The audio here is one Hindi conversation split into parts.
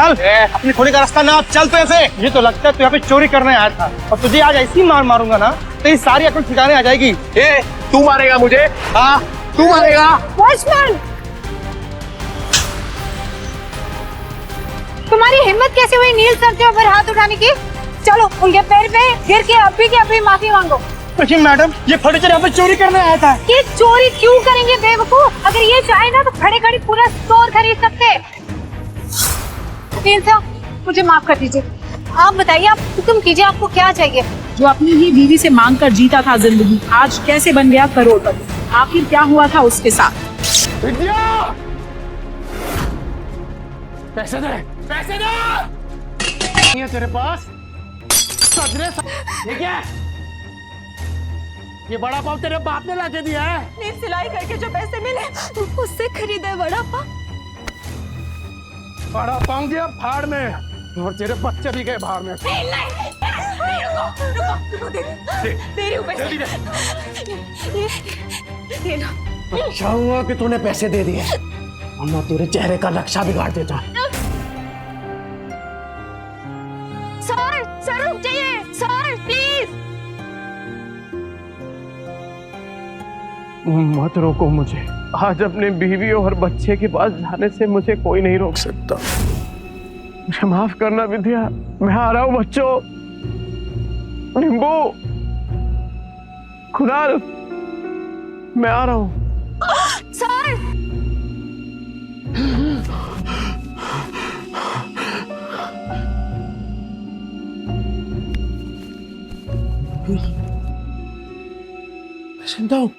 चल अपनी खोने का रास्ता ना चल। तो ऐसे ये तो लगता है तू यहाँ पे चोरी करने आया था, और तुझे आज ऐसी मार मारूंगा ना तेरी सारी अकल ठिकाने आ जाएगी। तू मारेगा मुझे? हाँ तू मारेगा? वॉचमैन, तुम्हारी हिम्मत कैसे हुई नील सर के ऊपर हाथ उठाने की? चलो उनके पैर पे गिर के अभी माफी मांगो। लेकिन मैडम ये फर्नीचर यहाँ पे चोरी करने आया था। ये चोरी क्यों करेंगे बेवकूफ? अगर ये चाहे ना तो खड़े खड़े पूरा स्टोर खरीद सकते। नील सर मुझे माफ कर दीजिए, आप बताइए, आप हुक्म कीजिए, आपको क्या चाहिए? जो अपनी ही बीवी से मांग कर जीता था जिंदगी, आज कैसे बन गया करोड़पति? आखिर क्या हुआ था उसके साथ? विद्या, पैसे दे, पैसे दे। नहीं है तेरे पास? ठीक है, ये बड़ा पाव तेरे बाप ने लाके दिया है। नील सिलाई करके जो पैसे मिले उससे खरीदा वड़ा पाव। बड़ा पाव गया भाड़ में, और तेरे बच्चे भी गए भाड़ में। अच्छा हुआ कि तूने पैसे दे दिए, वरना तेरे चेहरे का नक्शा बिगाड़ देता। सर रुक जाइए, सर प्लीज। मत रोको मुझे, आज अपने बीवी और बच्चे के पास जाने से मुझे कोई नहीं रोक सकता। मुझे माफ करना विद्या, मैं आ रहा हूँ बच्चों। निम्बू, खुदाल, मैं आ रहा हूँ। सर चिंता हूँ।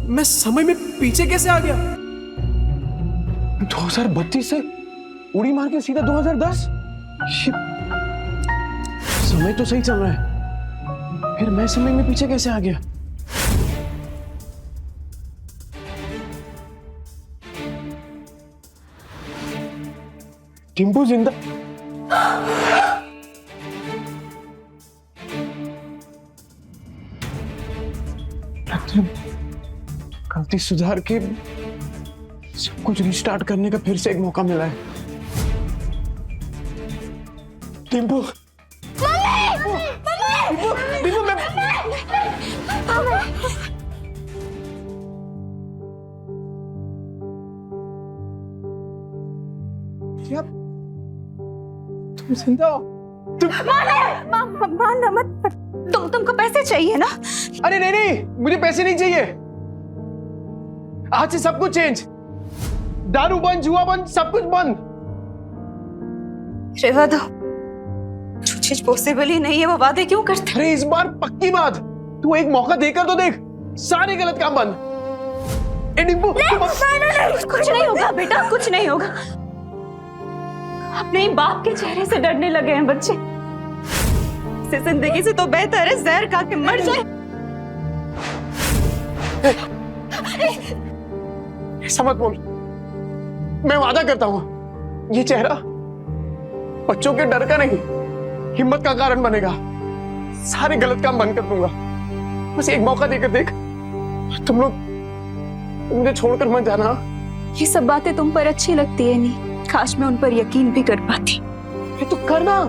मैं समय में पीछे कैसे आ गया? 2032 से उड़ी मार के सीधा 2010। समय तो सही चल रहा है, फिर मैं समय में पीछे कैसे आ गया? टिम्पू जिंदा? गलती सुधार के सब कुछ रिस्टार्ट करने का फिर से एक मौका मिला है। टिम्पू, टिम्पू, मैं क्या तुम जिंदा हो? मारना मत, तुमको पैसे चाहिए ना? अरे नहीं नहीं, मुझे पैसे नहीं चाहिए। आज से सब कुछ चेंज, दारू बंद, जुआ बंद, सब कुछ बंद। रेवा दो, जो चीज पॉसिबल ही नहीं है वो वादे क्यों करते? अरे इस बार पक्की बात, तू एक मौका देकर तो देख, सारे गलत काम बंद। डिम्पू, कुछ नहीं होगा बेटा, कुछ नहीं होगा। अपने ही बाप के चेहरे से डरने लगे हैं बच्चे। इस जिंदगी से तो बेहतर है जहर खा के मर जाए। ऐसा मत बोल, मैं वादा करता हूं ये चेहरा बच्चों के डर का नहीं, हिम्मत का कारण बनेगा। सारे गलत काम बंद कर दूंगा, बस एक मौका देकर देख। तुम लोग मुझे छोड़कर मत जाना। ये सब बातें तुम पर अच्छी लगती है नहीं, काश मैं उन पर यकीन भी कर पाती। तू करना,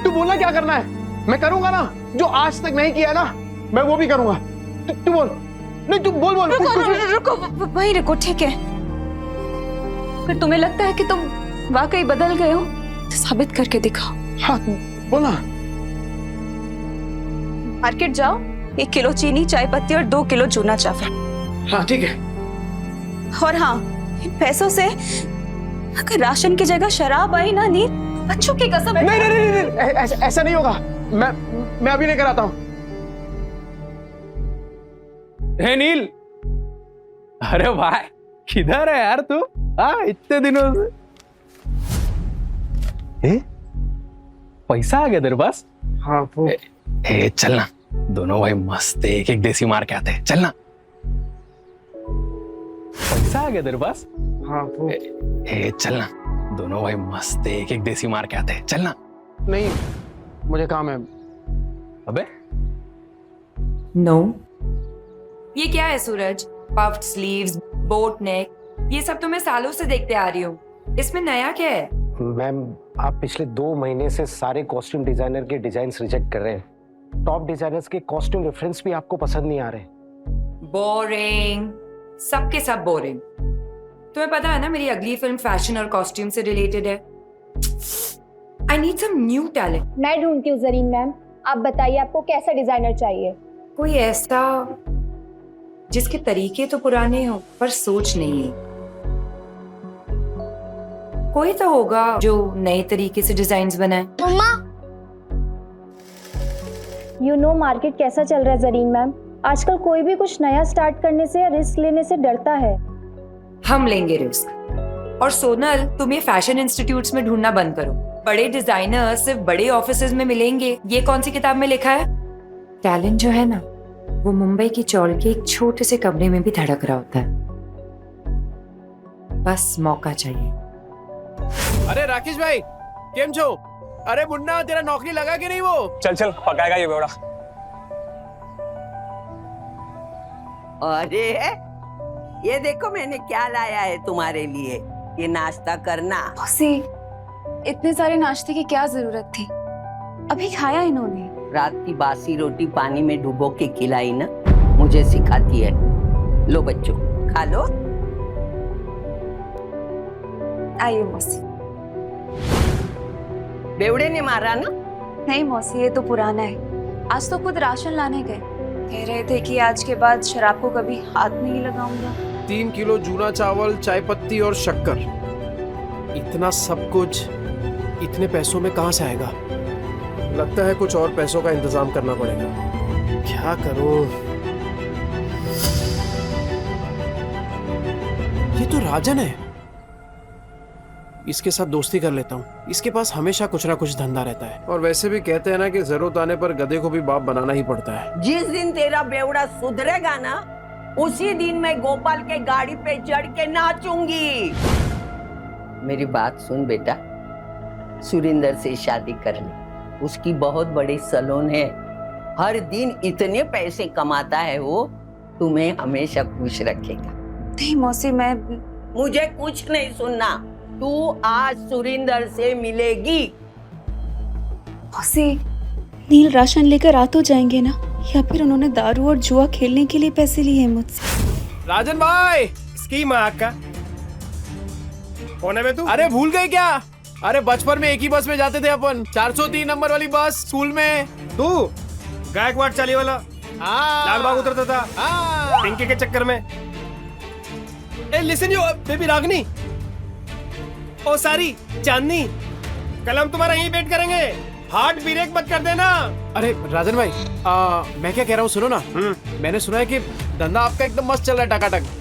तू बोलना क्या करना है, मैं करूंगा ना। जो आज तक नहीं किया ना, मैं वो भी करूंगा। तू बोल, नहीं तू बोल बोल। रुको, वहीं रुको, ठीक है। अगर तुम्हें लगता है कि तुम वाकई बदल गए हो तो साबित करके दिखाओ। हाँ बोलना। मार्केट जाओ, 1 किलो चीनी, चाय पत्ती और 2 किलो चूना चावल। हाँ ठीक है। और हाँ, इन पैसों से अगर राशन की जगह शराब आई ना नील, बच्चों की कसम। नहीं नहीं नहीं, नहीं, नहीं ऐसा नहीं होगा। मैं अभी लेकर आता हूँ। हे नील, अरे भाई किधर है यार तू? हाँ इतने दिनों से। पैसा आ गया तेरे पास? हाँ वो चलना दोनों भाई मस्त एक एक देसी मार के आते हैं, चलना। पैसा आ गया तेरे पास? हाँ वो चलना दोनों भाई मस्त एक एक देसी मार के आते हैं, चलना। नहीं, मुझे काम है। अबे नो, ये क्या है सूरज? पफ्ड स्लीव्स, बोट नेक, ये सब तो मैं सालों से देखते आ रही हूँ। इसमें नया क्या है? मैम, आप पिछले 2 महीने से सारे कॉस्ट्यूम डिजाइनर के डिजाइन्स रिजेक्ट कर रहे हैं। टॉप डिजाइनर्स के कॉस्ट्यूम रेफरेंस भी आपको पसंद नहीं आ रहे। बोरिंग, सबके सब बोरिंग। तुम्हें पता है ना मेरी अगली फिल्म फैशन और कॉस्ट्यूम से रिलेटेड है। I need some new talent. मैं ढूंढती हूँ जरीन मैम, आप बताइए आपको कैसा डिजाइनर चाहिए? कोई ऐसा जिसके तरीके तो पुराने हो पर सोच नहीं है। कोई तो होगा जो नए तरीके से डिजाइन्स बनाए। यू नो मार्केट कैसा चल रहा है जरीन मैम, आजकल कोई भी कुछ नया स्टार्ट करने से या रिस्क लेने से डरता है। हम लेंगे रिस्क। और सोनल, तुम ये फैशन इंस्टीट्यूट्स में ढूंढना बंद करो। बड़े डिजाइनर सिर्फ बड़े ऑफिसेज में मिलेंगे, ये कौन सी किताब में लिखा है? टैलेंट जो है ना, वो मुंबई की चौल के एक छोटे से कमरे में भी धड़क रहा होता है। बस मौका चाहिए। अरे राकेश भाई, केम छो? अरे मुन्ना, तेरा नौकरी लगा कि नहीं वो? चल चल, पकाएगा ये बेवड़ा। अरे ये देखो मैंने क्या लाया है तुम्हारे लिए, ये नाश्ता करना। मौसी, इतने सारे नाश्ते की क्या जरूरत थी? अभी खाया इन्होंने। रात की बासी रोटी पानी में डुबो के खिलाई ना, मुझे सिखाती है। लो बच्चों, खा लो। आइए मौसी। बेवड़े ने मारा ना? नहीं मौसी, ये तो पुराना है। आज तो खुद राशन लाने गए, कह रहे थे कि आज के बाद शराब को कभी हाथ नहीं लगाऊंगा। 3 किलो जूना चावल, चाय पत्ती और शक्कर, इतना सब कुछ इतने पैसों में कहां से आएगा? लगता है कुछ और पैसों का इंतजाम करना पड़ेगा। क्या करूं? ये तो राजन है, इसके साथ दोस्ती कर लेता हूँ। इसके पास हमेशा कुछ ना कुछ धंधा रहता है, और वैसे भी कहते हैं ना कि जरूरत आने पर गधे को भी बाप बनाना ही पड़ता है। जिस दिन तेरा बेवड़ा सुधरेगा ना, उसी दिन मैं गोपाल के गाड़ी पे चढ़ के नाचूंगी। मेरी बात सुन बेटा, सुरिंदर से शादी कर ले। उसकी बहुत बड़ी सैलून है, हर दिन इतने पैसे कमाता है वो, तुम्हें हमेशा खुश रखेगा। नहीं मौसी, मैं मुझे कुछ नहीं सुनना, तू आज सुरिंदर से मिलेगी। मौसी, नील राशन लेकर आ तो जाएंगे ना, या फिर उन्होंने दारू और जुआ खेलने के लिए पैसे लिए हैं मुझसे? राजन भाई, स्कीम का कौन है बे तू? अरे भूल गए क्या? अरे बचपन में एक ही बस में जाते थे अपन, 403 नंबर वाली बस स्कूल में। तू गायकवाड़ चाली वाला लाल बाग उतरता था पिंकी के चक्कर में। ए लिसन यू बेबी रागनी, ओ सारी चांदनी, कल हम तुम्हारा यहीं वेट करेंगे, हार्ट ब्रेक मत कर देना। अरे राजन भाई, मैं क्या कह रहा हूँ सुनो ना। मैंने सुना है कि धंधा आपका एकदम मस्त चल रहा है, टकाटक।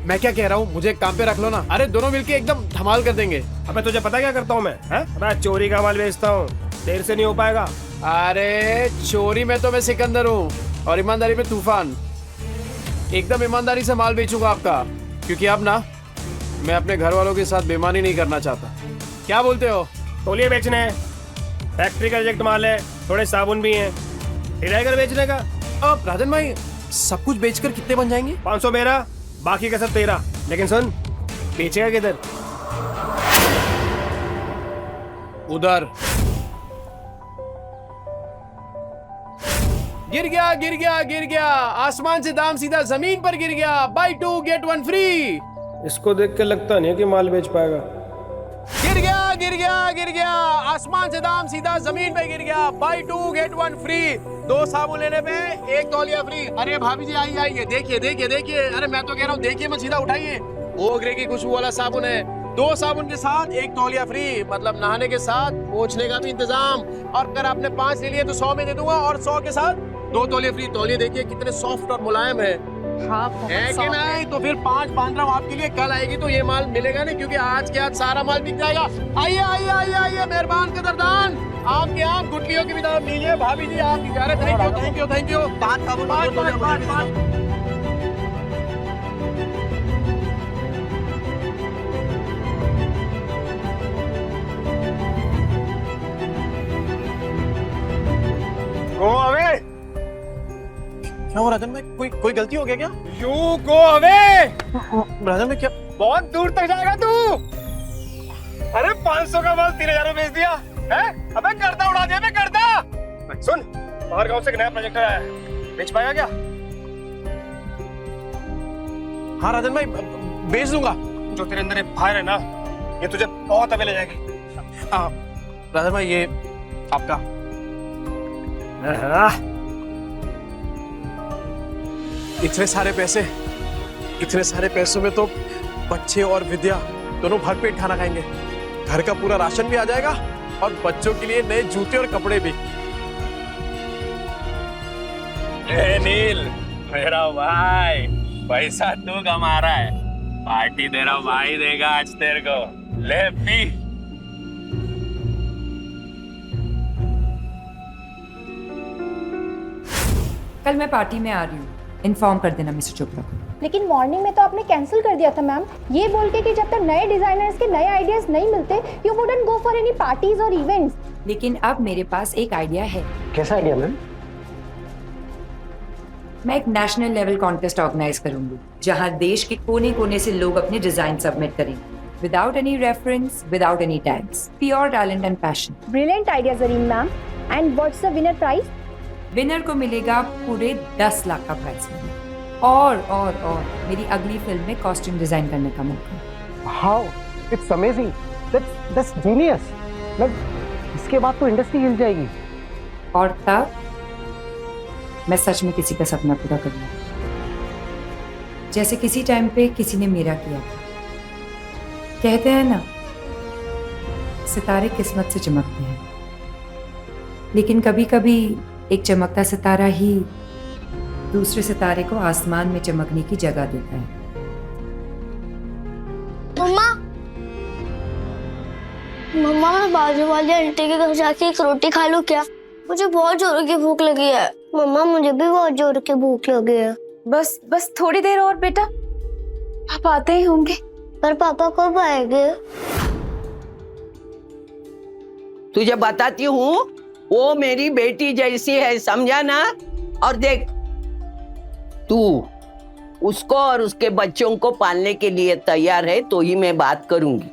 मैं क्या कह रहा हूँ, मुझे काम पे रख लो ना। अरे दोनों मिलके एकदम धमाल कर देंगे। अबे तुझे पता क्या करता हूँ मैं चोरी का माल बेचता हूँ, देर से नहीं हो पाएगा। अरे चोरी में तो मैं सिकंदर हूँ, और ईमानदारी में तूफान। एकदम ईमानदारी से माल बेचूंगा आपका, क्योंकि अब ना मैं अपने घर वालों के साथ बेईमानी नहीं करना चाहता। क्या बोलते हो? तौलिए बेचने हैं, फैक्ट्री का रिजेक्ट माल है, थोड़े साबुन भी हैं, हिराकर बेचने का। अब राजन भाई, सब कुछ बेचकर कितने बन जाएंगे? 500 मेरा, बाकी का सब तेरा। लेकिन सुन, बेचेगा किधर? उधर। गिर गया गिर गया गिर गया, आसमान से दाम सीधा जमीन पर गिर गया। Buy 2 get 1 free. इसको देख के लगता नहीं है कि माल बेच पाएगा। गिर गया गिर गया गिर गया, आसमान से दाम सीधा जमीन पे गिर गया। Buy 2 get 1 free. 2 साबुन लेने पे 1 तौलिया फ्री। अरे भाभी जी आइए आइए, देखिए देखिए देखिए। अरे मैं तो कह रहा हूँ देखिए मत, सीधा उठाइए। ओगरे की खुशबू वाला साबुन है, 2 साबुन के साथ 1 तौलिया फ्री, मतलब नहाने के साथ पोंछने का भी इंतजाम। और अगर आपने 5 ले लिए तो 100 में दे दूंगा, और 100 के साथ 2 तौलिया फ्री। तौलिए देखिए कितने सॉफ्ट और मुलायम है। हाँ, है कि नहीं? तो फिर 5 बांध रहा हूँ आपके लिए। कल आएगी तो ये माल मिलेगा नहीं, क्योंकि आज के आज सारा माल बिक जाएगा। आइए आइए आइए आइए, मेहरबान कदरदान, आपके आप गुटलियों की भी दाम लीजिए। भाभी जी आप कह रहे, thank you thank you thank you. 5 साबुन, 5। क्या हो रहा राजन भाई, कोई गलती हो गया क्या? You go away. राजन भाई क्या? बहुत दूर तक जाएगा तू। अरे 500 का माल 3000 में बेच दिया है? अबे गर्दा उड़ा दिया, गर्दा। सुन, बाहर गांव से एक नया प्रोजेक्ट आया है, बेच पाएगा क्या? हाँ राजन भाई, बेच दूंगा। जो तेरे अंदर फायर है ना, ये तुझे बहुत आगे ले जाएगी। राजन भाई, ये आपका। इतने सारे पैसों में तो बच्चे और विद्या दोनों भरपेट खाना खाएंगे। घर का पूरा राशन भी आ जाएगा और बच्चों के लिए नए जूते और कपड़े भी। नील, मेरा भाई, पैसा तू कमा रहा है, पार्टी तेरा भाई देगा आज तेरे को। ले पी। कल मैं पार्टी में आ रही हूँ, इन्फॉर्म कर देना मिस्टर चोपड़ा को। लेकिन मॉर्निंग में तो आपने कैंसिल कर दिया था मैम, ये बोल के कि जब तक नए डिजाइनर्स के नए आइडियाज नहीं मिलते you wouldn't go for any parties और इवेंट्स। लेकिन अब मेरे पास एक आइडिया है। कैसा आइडिया मैम? मैं एक नेशनल लेवल कॉन्टेस्ट ऑर्गेनाइज करूंगी, जहां देश के कोने कोने से लोग अपने डिजाइन सबमिट करेंगे, without any reference, without any tags, pure talent and passion. Brilliant idea Zareen ma'am. And what's the winner prize? Winner को मिलेगा पूरे 10 लाख का प्राइज मनी और मेरी अगली फिल्म में कॉस्ट्यूम डिजाइन करने का मौका। How, it's amazing, that's genius. मतलब इसके बाद तो इंडस्ट्री हिल जाएगी। और तब मैं सच में किसी का सपना पूरा करूंगा, जैसे किसी टाइम पे किसी ने मेरा किया था। कहते हैं ना, सितारे किस्मत से चमकते हैं, लेकिन कभी कभी एक चमकता सितारा ही दूसरे सितारे को आसमान में चमकने की जगह देता है। मम्मा, मैं बाजू वाले आंटी के घर जाके एक रोटी खा लूं क्या? मुझे बहुत जोरों की भूख लगी है। मम्मा, मुझे भी बहुत जोरों की भूख लगी है। बस थोड़ी देर और बेटा, पापा आते ही होंगे। पर पापा कब आएंगे? तुझे बताती हूँ, वो मेरी बेटी जैसी है, समझा ना? और देख, तू उसको और उसके बच्चों को पालने के लिए तैयार है तो ही मैं बात करूंगी।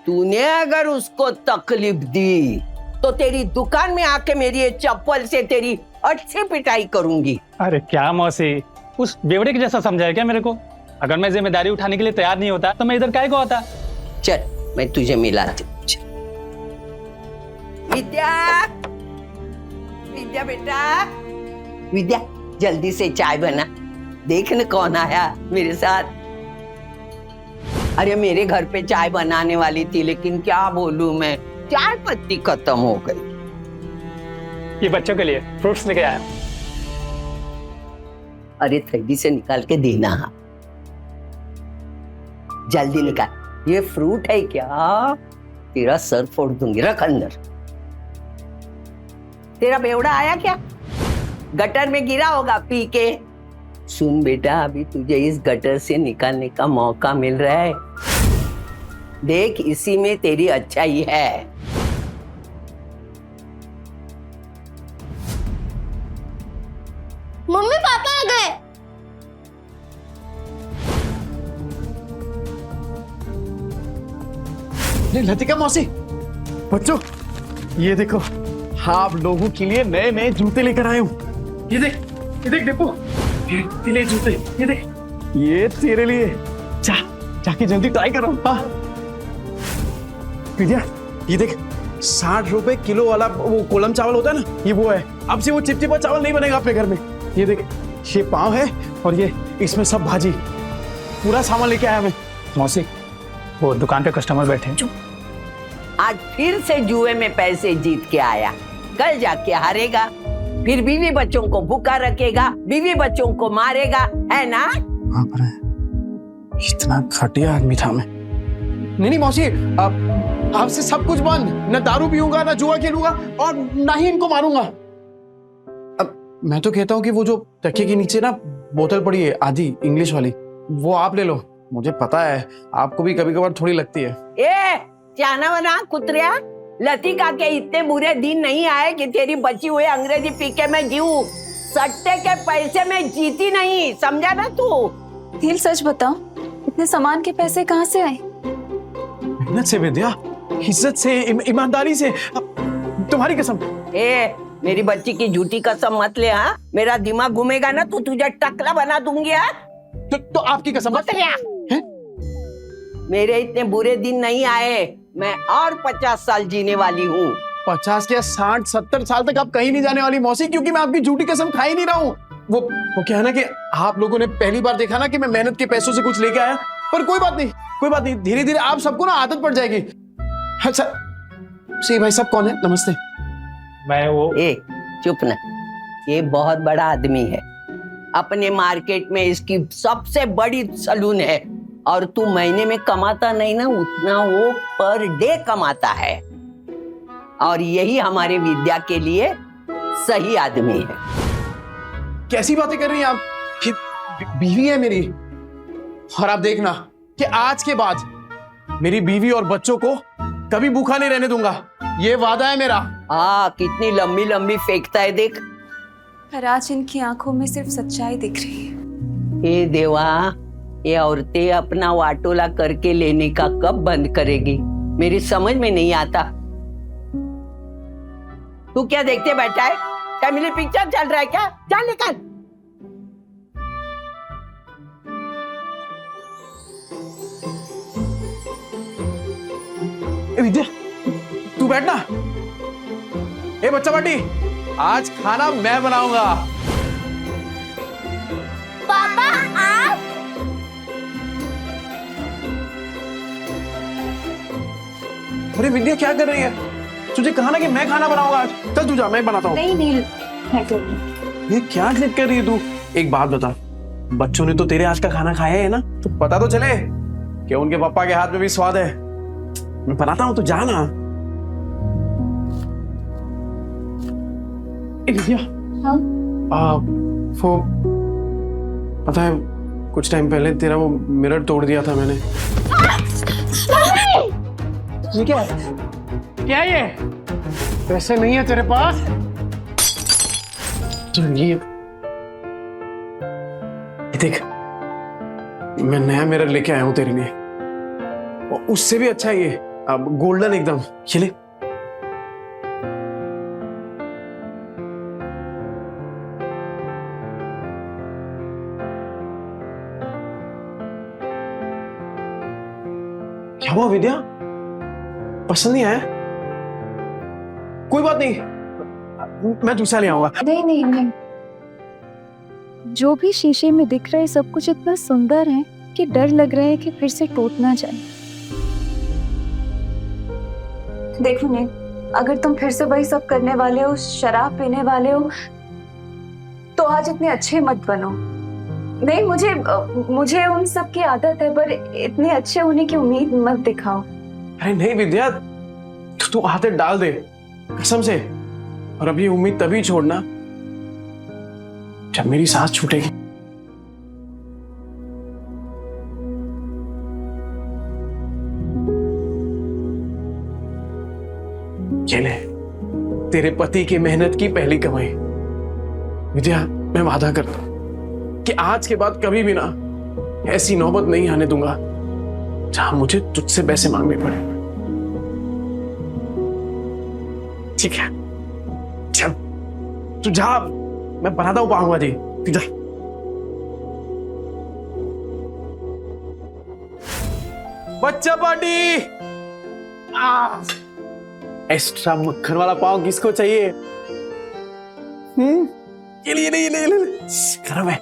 तूने अगर उसको तकलीफ दी तो तेरी दुकान में आके मेरी ये चप्पल से तेरी अच्छी पिटाई करूंगी। अरे क्या मौसी, उस बेवड़े के जैसा समझाया क्या मेरे को? अगर मैं जिम्मेदारी उठाने के लिए तैयार नहीं होता तो मैं इधर काहे को आता? चल, मैं तुझे मिलाती हूँ। विद्या, विद्या बेटा, विद्या जल्दी से चाय बना। देख न कौन आया मेरे साथ। अरे मेरे घर पे चाय बनाने वाली थी, लेकिन क्या बोलूं मैं, चाय पत्ती खत्म हो गई। ये बच्चों के लिए फ्रूट्स लेके आया। अरे थैली से निकाल के देना, जल्दी निकाल। ये फ्रूट है क्या? तेरा सर फोड़ दूंगी, रख अंदर। तेरा बेवड़ा आया क्या? गटर में गिरा होगा पी के। सुन बेटा, अभी तुझे इस गटर से निकालने का मौका मिल रहा है। देख, इसी में तेरी अच्छाई है। मम्मी, पापा आ गए। लतिका मौसी, बच्चों ये देखो, आप लोगों के लिए नए नए जूते लेकर आए हूँ। ये देख देखो, ये ले जूते, ये देख, ये तेरे लिए। जाके जल्दी ट्राई करो। हाँ विद्या, ये देख, 60 रुपए किलो वाला वो कोलम चावल होता है ना, ये वो है। अब से वो चिपचिपा चावल नहीं बनेगा अपने घर में। ये देख, ये पाव है और ये इसमें सब भाजी, पूरा सामान लेके आया मैं। मौसी, वो दुकान पे कस्टमर बैठे हैं। आज फिर से जुए में पैसे जीत के आया, कल जाके हारेगा, फिर बीवी बच्चों को भूखा रखेगा, बीवी बच्चों को मारेगा, है ना? इतना घटिया आदमी था मैं। नहीं मौसी, आपसे सब कुछ बंद। न दारू पीऊंगा, न जुआ खेलूंगा और ना ही इनको मारूंगा। अब मैं तो कहता हूँ कि वो जो तकिए के नीचे ना बोतल पड़ी है आधी इंग्लिश वाली, वो आप ले लो। मुझे पता है आपको भी कभी कभार थोड़ी लगती है। जाना वना कुतरिया, लतिका के इतने बुरे दिन नहीं आए कि तेरी बची हुई अंग्रेजी पी के मैं जीऊं। सट्टे के पैसे में जीती नहीं, समझा ना तू? नील सच बताओ, इतने सामान के पैसे कहाँ से आए? मेहनत से विद्या, इज्जत से, ईमानदारी से। तुम्हारी कसम। ए, मेरी बच्ची की झूठी कसम मत ले। हाँ, मेरा दिमाग घूमेगा ना तो तुझे टकला बना दूंगी। हाँ, तो आपकी कसम मत है? मेरे इतने बुरे दिन नहीं आए, मैं और 50 साल जीने वाली हूँ। 50 या 60-70 साल तक आप कहीं नहीं जाने वाली मौसी, क्योंकि मैं आपकी झूठी कसम खा ही नहीं रहा हूँ। वो क्या है ना कि आप लोगों ने पहली बार देखा ना कि मैं मेहनत के पैसों से कुछ लेके आया, पर कोई बात नहीं, कोई बात नहीं, धीरे धीरे आप सबको ना आदत पड़ जाएगी। अच्छा, सी भाई साहब कौन है? नमस्ते। मैं वो ए, चुप ना, ये बहुत बड़ा आदमी है, अपने मार्केट में इसकी सबसे बड़ी सलून है, और तू महीने में कमाता नहीं ना उतना वो पर डे कमाता है, और यही हमारे विद्या के लिए सही आदमी है। कैसी बातें कर रही हैं आप? ये बीवी है मेरी, और आप देखना कि आज के बाद मेरी बीवी और बच्चों को कभी भूखा नहीं रहने दूंगा, ये वादा है मेरा। कितनी लंबी लंबी फेंकता है देख। पर आज इनकी आंखों में सिर्फ सच्चाई दिख रही है। हे देवा, ये औरतें अपना वाटोला करके लेने का कब बंद करेगी, मेरी समझ में नहीं आता। तू क्या देखते बैठा है? फैमिली पिक्चर चल रहा है क्या? चल निकल। विद्या, तू बैठना। ए बच्चा पार्टी, आज खाना मैं बनाऊंगा। पापा आप? अरे विद्या क्या कर रही है? तुझे कहा ना कि मैं खाना बनाऊंगा आज। चल तू जा, मैं बनाता हूँ। नहीं नील, मैं करूँगी। ये क्या जिद कर रही है तू? एक बात बता, बच्चों ने तो तेरे हाथ का खाना खाया है ना, तो पता तो चले कि उनके पापा के हाथ में भी स्वाद है। मैं बनाता हूँ, तो जा ना। विद्या, हाँ? वो पता है, कुछ टाइम पहले तेरा वो मिरर तोड़ दिया था मैंने। ये क्या है? क्या ये? पैसे नहीं है तेरे पास? तो ये देख, मैं नया मिरर लेके आया हूं तेरे लिए, और उससे भी अच्छा ये, अब गोल्डन एकदम। ये ले। क्या हुआ विद्या? पसंद नहीं आया? कोई बात नहीं, मैं दूसरा ले आऊंगा। नहीं नहीं नहीं, जो भी शीशे में दिख रहा है सब कुछ इतना सुंदर है कि डर लग रहा है कि फिर से टूट ना जाए। देखो नील, अगर तुम फिर से वही सब करने वाले हो, शराब पीने वाले हो, तो आज इतने अच्छे मत बनो। नहीं, मुझे उन सब की आदत है, पर इतने अच्छे होने की उम्मीद मत दिखाओ। अरे नहीं विद्या, तू आदत डाल दे कसम से, और अब ये उम्मीद तभी छोड़ना जब मेरी सांस छूटेगी। ये ले, तेरे पति की मेहनत की पहली कमाई। विद्या, मैं वादा करता हूं कि आज के बाद कभी भी ना ऐसी नौबत नहीं आने दूंगा जहां मुझे तुझसे पैसे मांगने पड़े। ठीक है, चल तू जा, मैं बनाता हूं पाऊंगा जी। तू जा। बच्चा पार्टी, एक्स्ट्रा मक्खन वाला पाव किसको चाहिए? ये ले, ये ले, ये ले, ये ले। गरम है।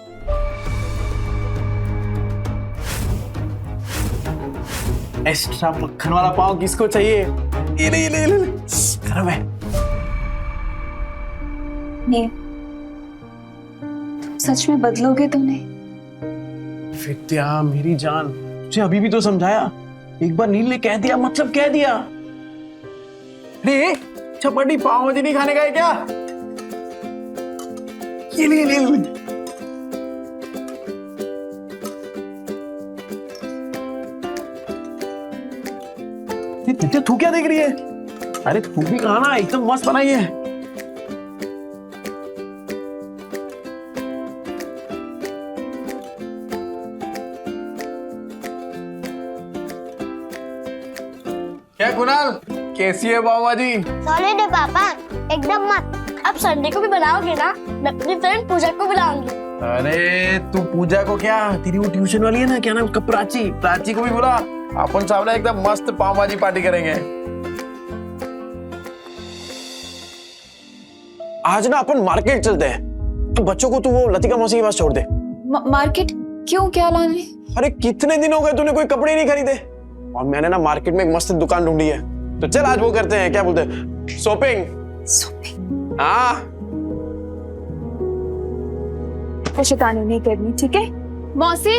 एक्स्ट्रा मक्खन वाला पाव किसको चाहिए? ये ले, ये ले, ये ले। गरम है। नहीं, तुम सच में बदलोगे तो नहीं? विद्या मेरी जान, तुझे अभी भी तो समझाया। एक बार नील ने कह दिया मतलब कह दिया। अरे चपाटी पाव मुझे नहीं खाने का है क्या? ये ले, ले, ले। तू क्या देख रही है? अरे तू भी खाना, एकदम मस्त बनाई है। क्या कुणाल, कैसी है पाव भाजी? सॉलिड है पापा, एकदम मत। अब संडे को भी बनाओगे ना? मैं अपनी फ्रेंड पूजा को बुलाऊंगी। अरे तू पूजा को क्या, तेरी वो ट्यूशन वाली है ना, क्या नाम उसका, प्राची को भी बुला। अपन सामने एकदम मस्त पाव भाजी पार्टी करेंगे। आज ना अपन मार्केट चलते हैं, तो बच्चों को तू वो लतिका मौसी के पास छोड़ दे। मार्केट क्यों, क्या लाने? अरे कितने दिन हो गए तूने कोई कपड़े नहीं खरीदे, और मैंने ना मार्केट में एक मस्त दुकान ढूंढी है, तो चल आज वो करते हैं, क्या बोलते हैं, शॉपिंग। हाँ शैतानी नहीं करनी, ठीक है मौसी?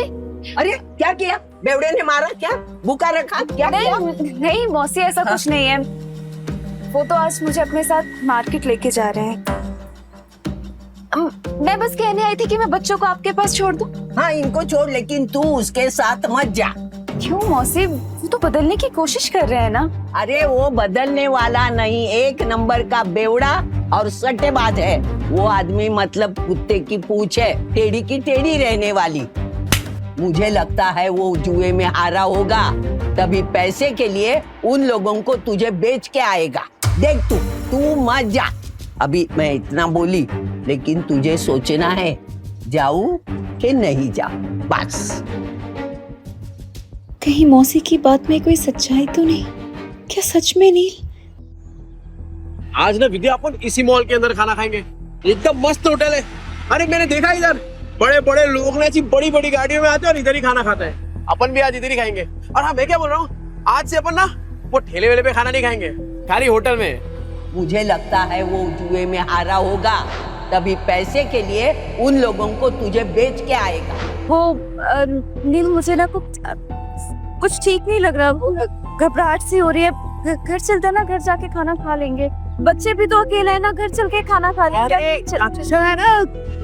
अरे क्या किया, बेवड़े ने मारा क्या, बुका रखा क्या? नहीं मौसी, ऐसा कुछ नहीं है। वो तो आज मुझे अपने साथ मार्केट लेके जा रहे हैं। मैं बस कहने आई थी कि मैं बच्चों को आपके पास छोड़ दूं। हाँ इनको छोड़, लेकिन तू उसके साथ मत जा। क्यों मौसी, वो तो बदलने की कोशिश कर रहे हैं ना। अरे वो बदलने वाला नहीं, एक नंबर का बेवड़ा और सट्टेबाज है वो आदमी, मतलब कुत्ते की पूंछ है, टेढ़ी की टेढ़ी रहने वाली। मुझे लगता है वो जुए में हारा होगा, तभी पैसे के लिए उन लोगों को तुझे बेच के आएगा। देख तू मत जा। अभी मैं इतना बोली, लेकिन तुझे सोचना है जाऊं कि नहीं जाऊं, बस। कहीं मौसी की बात में कोई सच्चाई तो नहीं? क्या सच में नील? आज ना विद्या अपन इसी मॉल के अंदर खाना खाएंगे, एकदम मस्त होटल है। अरे मैंने देखा इधर बड़े बड़े लोग ना ऐसी बड़ी बड़ी गाड़ियों में आते हैं और इधर ही खाना खाते हैं। अपन भी आज इधर ही खाएंगे। और हाँ मैं क्या बोल रहा हूँ, आज से अपन ना वो ठेले वेले पे खाना नहीं खाएंगे, खाली होटल में। मुझे लगता है वो जुए में हारा होगा, तभी पैसे के लिए उन लोगों को तुझे बेच के आएगा। वो नील, मुझे ना कुछ ठीक नहीं लग रहा, घबराहट सी हो रही है। घर चलते ना, घर जाके खाना खा लेंगे। बच्चे भी तो अकेले हैं ना, घर चल के खाना खा लेंगे। अच्छा है ना?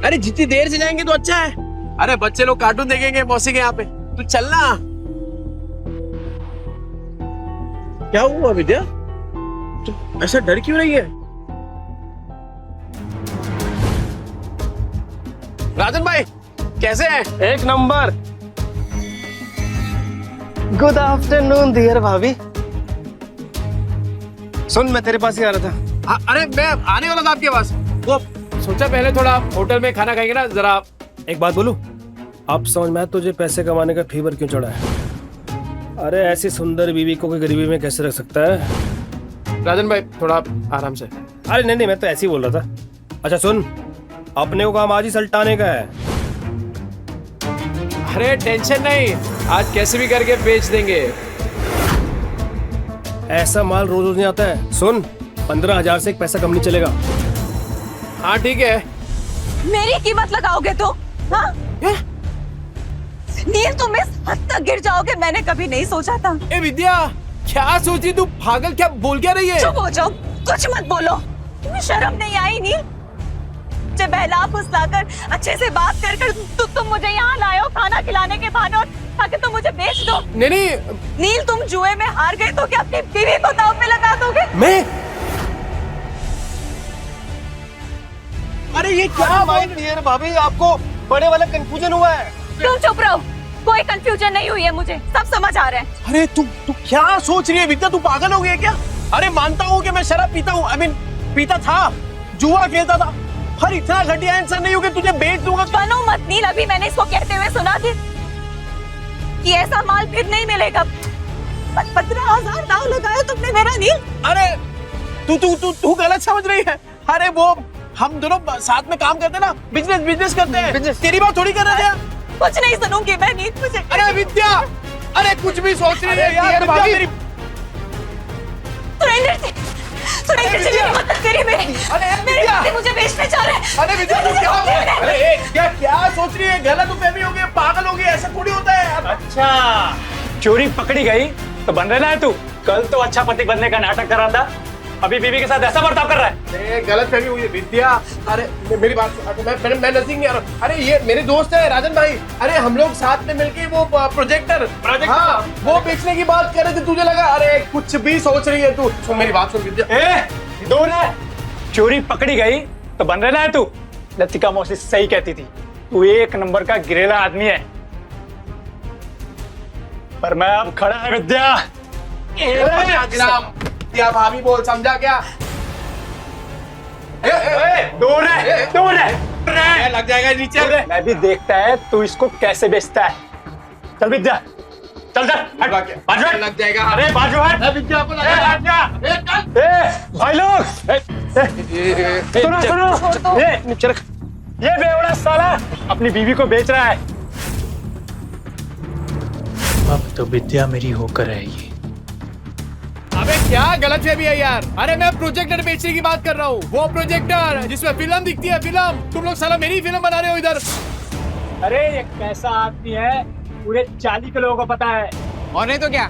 अरे जितनी देर से जाएंगे तो अच्छा है। अरे बच्चे लोग कार्टून देखेंगे मौसी के यहाँ पे, तू चलना। क्या हुआ विद्या, तू ऐसा डर क्यों रही है? राजन भाई कैसे हैं? एक नंबर। गुड आफ्टरनून डियर भाभी। सुन, मैं तेरे पास ही आ रहा था। अरे मैं आने वाला था आपके पास, वो सोचा पहले थोड़ा होटल में खाना खाएंगे ना। जरा एक बात बोलूं, अब समझ में आया तुझे पैसे कमाने का फीवर क्यों चढ़ा है। अरे ऐसी सुंदर बीवी को कोई गरीबी में कैसे रख सकता है। राजन भाई थोड़ा आराम से। अरे नहीं, मैं तो ऐसे ही बोल रहा था। अच्छा सुन, अपने को काम आज ही सल्टाने का है। अरे टेंशन नहीं, आज कैसे भी करके बेच देंगे। ऐसा माल रोज रोज नहीं आता है। सुन, 15,000 से एक पैसा कम नहीं चलेगा। हाँ ठीक है। मेरी कीमत लगाओगे तो? हाँ? नील, तुम इस हद तक गिर जाओगे मैंने कभी नहीं सोचा था। ए विद्या, क्या सोच रही तू, पागल, क्या बोल क्या रही है? चुप हो जाओ, कुछ मत बोलो। तुम्हें शर्म नहीं आई नील? मुझे बहला फुसलाकर अच्छे से बात कर तुम मुझे यहाँ लाए हो खाना खिलाने के बहाने, और ताकि तुम मुझे बेच दो। नहीं नील, तुम जुए में हार गए तो क्या अपनी बीवी को दांव पे लगा दोगे? मैं? अरे ये क्या बात डियर भाभी, आपको बड़े वाला कंफ्यूजन हुआ है। तुम चुप रहो, कोई कंफ्यूजन नहीं हुई है, मुझे सब समझ आ रहा है। अरे तू क्या सोच रही है विद्या, तू पागल हो गई है क्या? अरे मानता हूँ कि मैं शराब पीता हूँ, पीता था, जुआ खेलता था, पर इतना घटिया इंसान नहीं हूँ कि तुझे बेच दूंगा। बनो मत नील, अभी मैंने इसको कहते हुए सुना थी कि ऐसा माल फिर नहीं मिलेगा। 15,000 दांव लगाया तुमने मेरा नील। अरे तू गलत समझ रही है। अरे वो हम दोनों साथ में काम करते ना, बिजनेस करते हैं। तेरी बात थोड़ी कर रहे हैं। कुछ नहीं सुनूंगी मैं नील, मुझे। अरे विद्या, अरे कुछ भी सोच रही है यार विद्या मेरी। सुरेंद्र जी मेरी मदद करिए, मेरे मुझे बेचने जा रहे हैं। अरे विद्या तू क्या सोच रही है, गलत फहमी हो गई, पागल हो गई, ऐसा थोड़ी होता है। अच्छा, चोरी पकड़ी गई तो बन रहा है तू। कल तो अच्छा पति बनने का नाटक कर रहा था, अभी बीवी के साथ ऐसा बर्ताव कर रहा है। गलत फहमी हुई है विद्या। अरे मेरी बात, मैं नजदीक नहीं आ रहा। अरे ये मेरे दोस्त है राजन भाई, अरे हम लोग साथ में मिलके वो प्रोजेक्टर हाँ वो बेचने की बात कर रहे थे, तुझे लगा अरे कुछ भी सोच रही है तू। सुन मेरी बात सुन विद्या। दूर है, चोरी पकड़ी गई तो बन रहा है तू। लतिका मौसी सही कहती थी, तू एक नंबर का गिरेला आदमी है। पर मैं अब खड़ा है विद्या, क्या भाभी बोल, समझा क्या? दूर है लग जाएगा नीचे। मैं भी देखता है तू इसको कैसे बेचता है। चल विद्या, चल बाजू हट। लग जाएगा। अरे बाजू हट। विद्या को लगा। भाई लोग सुनो ये बेवड़ा साला अपनी बीवी को बेच रहा है। अब तो विद्या मेरी होकर रहेगी। अबे क्या गलत है भी है यार। अरे मैं प्रोजेक्टर बेचने की बात कर रहा हूँ, वो प्रोजेक्टर जिसमें फिल्म दिखती है। फिल्म तुम लोग साला मेरी फिल्म बना रहे हो इधर। अरे ये कैसा आदमी है पूरे 40 के लोगों को पता है। और नहीं तो क्या,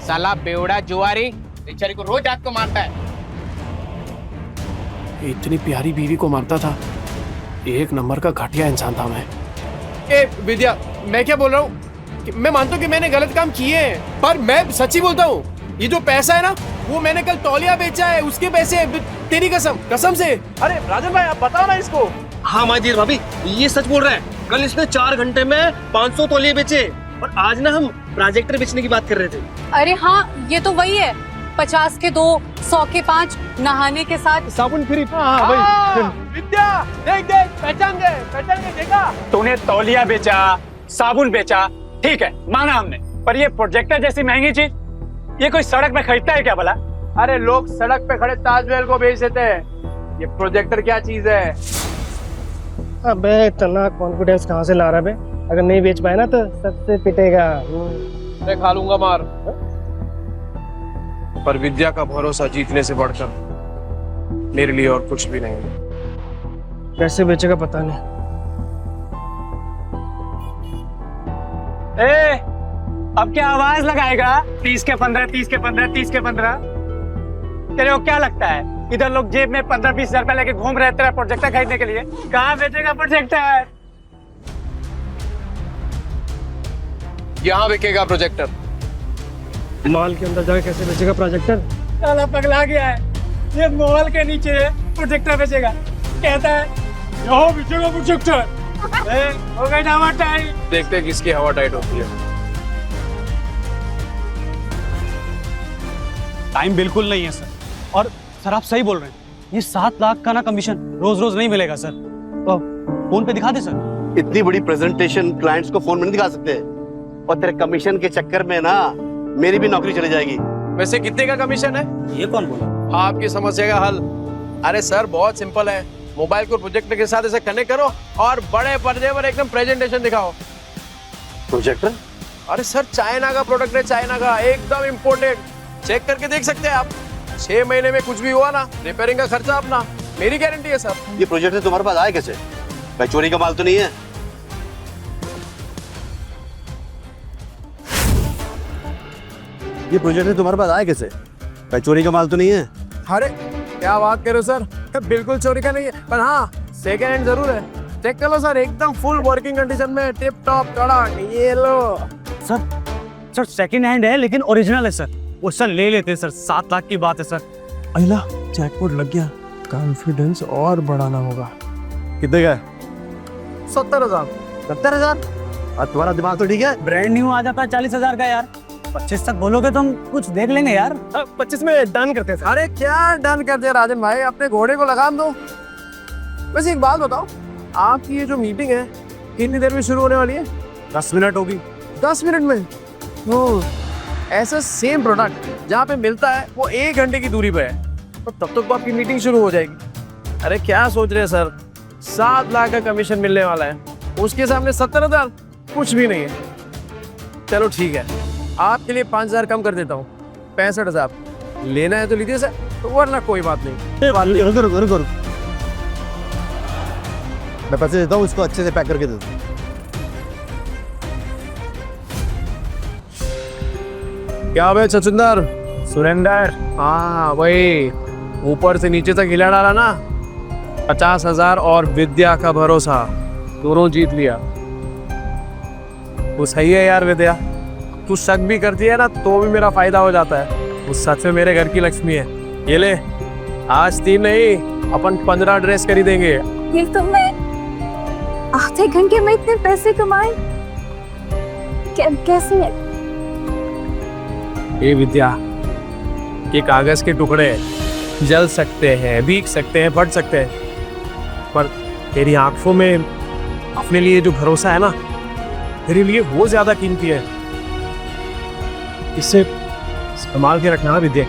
साला बेवड़ा जुआरी बेचारी को रोज रात को मारता है। इतनी प्यारी बीवी को मारता था। एक नंबर का घटिया इंसान था मैं। ए विद्या, मैं क्या बोल रहा हूँ, मैं मानता हूँ कि मैंने गलत काम किए हैं, पर मैं सच्ची बोलता हूँ, ये जो पैसा है ना, वो मैंने कल तौलिया बेचा है, उसके पैसे। तेरी कसम से। अरे राजन भाई, आप बताओ ना इसको। हाँ माजीर भाभी, ये सच बोल रहा है। कल इसने 4 घंटे में 500 तौलिए बेचे, और आज ना हम प्रोजेक्टर बेचने की बात कर रहे थे। अरे हाँ, ये तो वही है। 50 के 2, 100 के 5, नहाने के साथ साबुन फ्री। विद्या देख पहचान के देखा। तूने तौलिया बेचा, साबुन बेचा, ठीक है माना हमने, पर ये प्रोजेक्टर जैसी महंगी चीज ये कोई सड़क में खरीदता है क्या भला? अरे लोग सड़क पे खड़े ताजमहल को बेच देते हैं, ये प्रोजेक्टर क्या चीज है? अबे इतना कॉन्फिडेंस कहाँ से ला रहा है? अगर नहीं बेच पाए ना तो सबसे पिटेगा। मैं खा लूंगा मार। पर विद्या का भरोसा जीतने से बढ़कर मेरे लिए और कुछ भी नहीं। कैसे बेचेगा पता नहीं। अब क्या आवाज लगाएगा? 30 के 15, 30 के 15, 30 के 15। तेरे को क्या लगता है इधर लोग जेब में 15-20 हजार रुपए लेके घूम रहे तेरा प्रोजेक्टर खरीदने के लिए? कहाँ बेचेगा प्रोजेक्टर? यहाँ बिकेगा प्रोजेक्टर। मॉल के अंदर जाके कैसे बेचेगा प्रोजेक्टर? साला पगला गया है, ये मॉल के नीचे प्रोजेक्टर बेचेगा, कहता है यहाँ बेचेगा प्रोजेक्टर। हो गई ना हवा टाइट। देखते हैं किसकी हवा टाइट होती है। टाइम बिल्कुल नहीं है सर। और सर आप सही बोल रहे हैं, ये 7 लाख का ना कमीशन रोज रोज नहीं मिलेगा सर। तो फोन पे दिखा दे सर। इतनी बड़ी प्रेजेंटेशन क्लाइंट्स को फोन में नहीं दिखा सकते, और तेरे कमीशन के चक्कर में ना मेरी भी नौकरी चली जाएगी। वैसे कितने का कमीशन है? ये कौन बोला? आपकी समस्या का हल। अरे सर बहुत सिंपल है, मोबाइल को प्रोजेक्टर के साथ ऐसे कनेक्ट करो और बड़े पर्दे पर एकदम प्रेजेंटेशन दिखाओ। प्रोजेक्टर? अरे सर चाइना का प्रोडक्ट है, चाइना का, एकदम इम्पोर्टेड। चेक करके देख सकते हैं आप। 6 महीने में कुछ भी हुआ ना, रिपेयरिंग का खर्चा अपना, मेरी गारंटी है सर। ये प्रोजेक्टर तुम्हारे पास आया कैसे? भाई चोरी का माल तो नहीं है? ये प्रोजेक्टर तुम्हारे पास आया कैसे? भाई चोरी का माल तो नहीं है? अरे क्या बात करो सर, बिल्कुल चोरी का नहीं है, पर हाँ सेकेंड हैंड जरूर है। चेक कर लो सर, एकदम फुल वर्किंग कंडीशन में, टिप टॉप कड़क। ये लो सर सेकंड हैंड है लेकिन ओरिजिनल है सर। वो सर ले लेते हैं सर, 7 लाख की बात है सर। अहिला जैकपॉट लग गया, कॉन्फिडेंस और बढ़ाना होगा। कितने का? 70,000। 70,000? और तुम्हारा दिमाग तो ठीक है? ब्रांड न्यू आ जाता है 40,000 का यार। 25 तक बोलोगे तो हम कुछ देख लेंगे यार। 25 में डन करते हैं। अरे क्या डन कर दिया राजन भाई, अपने घोड़े को लगाम दो। वैसे एक बात बताओ, आपकी ये जो मीटिंग है कितनी देर में शुरू होने वाली है? 10 मिनट होगी। 10 मिनट में? ओह, ऐसा सेम प्रोडक्ट जहाँ पे मिलता है वो 1 घंटे की दूरी पे है, तो तब तक तो आपकी मीटिंग शुरू हो जाएगी। अरे क्या सोच रहे हैं सर, 7 लाख का कमीशन मिलने वाला है, उसके सामने 70,000 कुछ भी नहीं है। चलो ठीक है, आपके लिए 5,000 कम कर देता हूँ, 65,000। लेना है तो लीजिए सर, तो वरना कोई बात नहीं। रुको, मैं पैसे देता हूँ, इसको अच्छे से पैक करके दे दो। क्या भाई छछुंदर? सुरेंदर? हाँ वही, ऊपर से नीचे तक हिला डाला ना। 50,000 और विद्या का भरोसा, दोनों जीत लिया। वो सही है यार विद्या, तू शक भी करती है ना तो भी मेरा फायदा हो जाता है। वो सच में मेरे घर की लक्ष्मी है। ये ले, आज 3 नहीं अपन 15 ड्रेस खरीदेंगे। ये तो मैं आधे घंटे में इतने पैसे कमाए कैसे? ए विद्या, कि कागज के टुकड़े जल सकते हैं, भीग सकते हैं, फट सकते हैं, पर तेरी आंखों में अपने लिए जो भरोसा है ना, तेरे लिए वो ज्यादा कीमती है। इसे संभाल के रखना विद्या।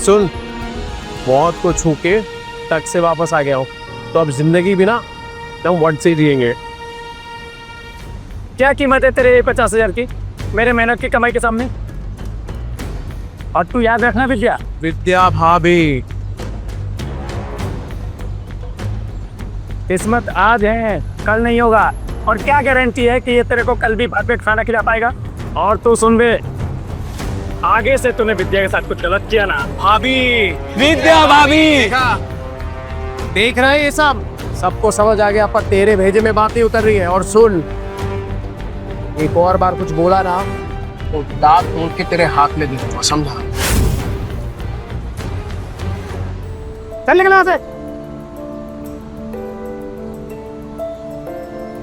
सुन, मौत को छू के तक से वापस आ गया हूं, तो अब जिंदगी भी ना हम वट से जिएंगे। क्या कीमत है तेरे 50,000 की मेरे मेहनत की कमाई के सामने? और तू याद रखना विद्या, विद्या भाभी, किस्मत आज है कल नहीं होगा, और क्या गारंटी है कि ये तेरे को कल भी परफेक्ट खाना खिला पाएगा? और तू सुन बे, आगे से तूने विद्या के साथ कुछ गलत किया ना, भाभी, विद्या भाभी, देख रहे हैं ये सब, सबको समझ आ गया, पर तेरे भेजे में बात नहीं उतर रही है। और सुन, एक और बार कुछ बोला ना तो दांत तोड़ के तेरे हाथ में दूंगा, समझा? चल निकल यहाँ से।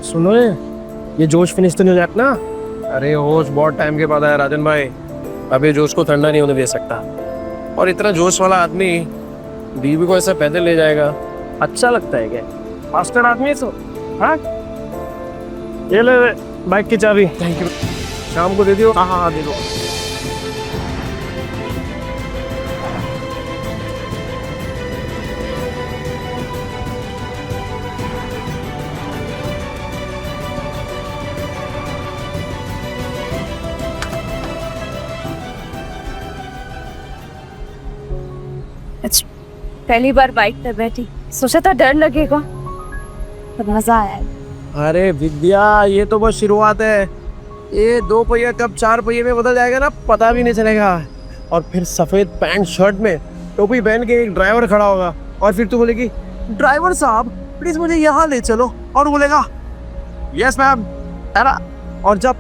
सुनो, ये जोश फिनिश तो नहीं हो जाता ना? अरे होश बहुत टाइम के बाद आया राजन भाई, अभी जोश को ठंडा नहीं होने दे सकता। और इतना जोश वाला आदमी बीवी को ऐसे पैदल ले जाएगा, अच्छा लगता है क्या? मास्टर आदमी है सो, हाँ? ये ले बाइक की चाबी। Thank you. शाम को दे दियो। हाँ हाँ हाँ, दे दो। पहली बार बाइक पर बैठी, सोचा था डर लगेगा, पर मजा आया। अरे विद्या, ये तो बस शुरुआत है। ये 2 पहिया कब 4 पहिए में बदल जाएगा ना, पता भी नहीं चलेगा। और फिर सफेद पैंट शर्ट में टोपी पहन के एक ड्राइवर खड़ा होगा, और फिर तू बोलेगी, ड्राइवर साहब प्लीज मुझे यहाँ ले चलो, और बोलेगा यस मैम, है ना? और जब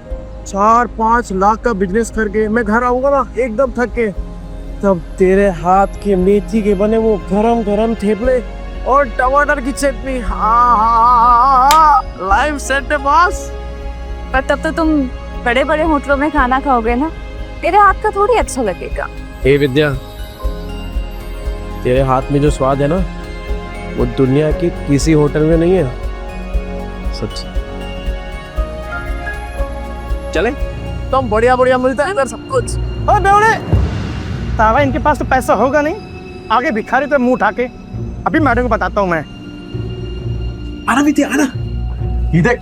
4-5 लाख का बिजनेस करके मैं घर आऊंगा ना एकदम थक के, तब तेरे हाथ के मेथी के बने वो गरम गरम थेपले और टमाटर की चटनी, लाइव सेट है बॉस। पर तब तो तुम बड़े बड़े होटलों में खाना खाओगे ना, तेरे हाथ का थोड़ी अच्छा लगेगा। हे विद्या, तेरे हाथ में जो स्वाद है ना, वो दुनिया के किसी होटल में नहीं है, सच्ची। चले तो हम बढ़िया बढ़िया मिलता है इधर सब कुछ। ओ बेवड़े, तावा इनके पास तो पैसा होगा नहीं, आगे भिखारी पे मुंह उठा के। अभी मैडम को बताता हूँ मैं। आना विद्या, आना। ये देख,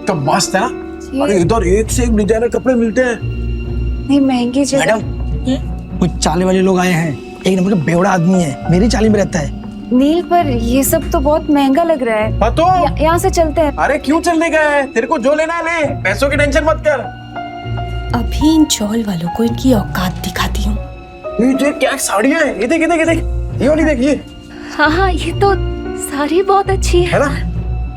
तो मस्त है ना? अरे इधर एक से एक डिजाइनर कपड़े मिलते हैं। नहीं महंगी जगह। मैडम, कुछ चाले वाले लोग आए हैं, एक नंबर का बेवड़ा आदमी है, मेरी चाली में रहता है। नील, पर ये सब तो बहुत महंगा लग रहा है। तो यहाँ से चलते हैं। अरे क्यों चलने का है? तेरे को जो लेना है ले, पैसों की टेंशन मत कर। अभी इन चौल वालों को इनकी औकात दिखाती हूँ। ये देख क्या साड़ियाँ हैं, ये देख ये देख ये देख, ये वाली देख ये। हाँ हाँ, ये तो साड़ी बहुत अच्छी है ना?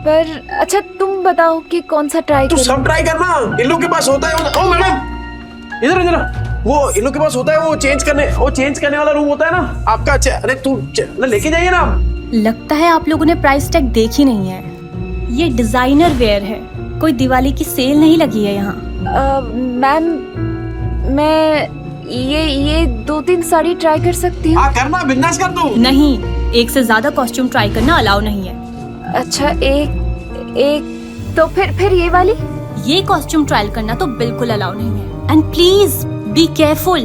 पर अच्छा तुम बताओ कि कौन सा ट्राई तू सब ट्राई करना, इन लोग के पास होता है। ओ मैडम, इधर इधर, वो इन लोग के पास होता है, वो चेंज करने वाला रूम होता है ना आपका। अच्छा, अरे तू लेके जाइए ना। लगता है आप लोगों ने प्राइस टैग देखी नहीं है। ये डिजाइनर वेयर है, कोई दिवाली की सेल नहीं लगी है यहाँ। मैम, मैं ये 2-3 साड़ी ट्राई कर सकती हूँ? करना, बिंदास कर तू। नहीं, एक से ज्यादा कॉस्ट्यूम ट्राई करना अलाउ नहीं है। अच्छा, एक तो फिर ये वाली? ये कॉस्ट्यूम ट्रायल करना तो बिल्कुल अलाउ नहीं है। एंड प्लीज बी केयरफुल,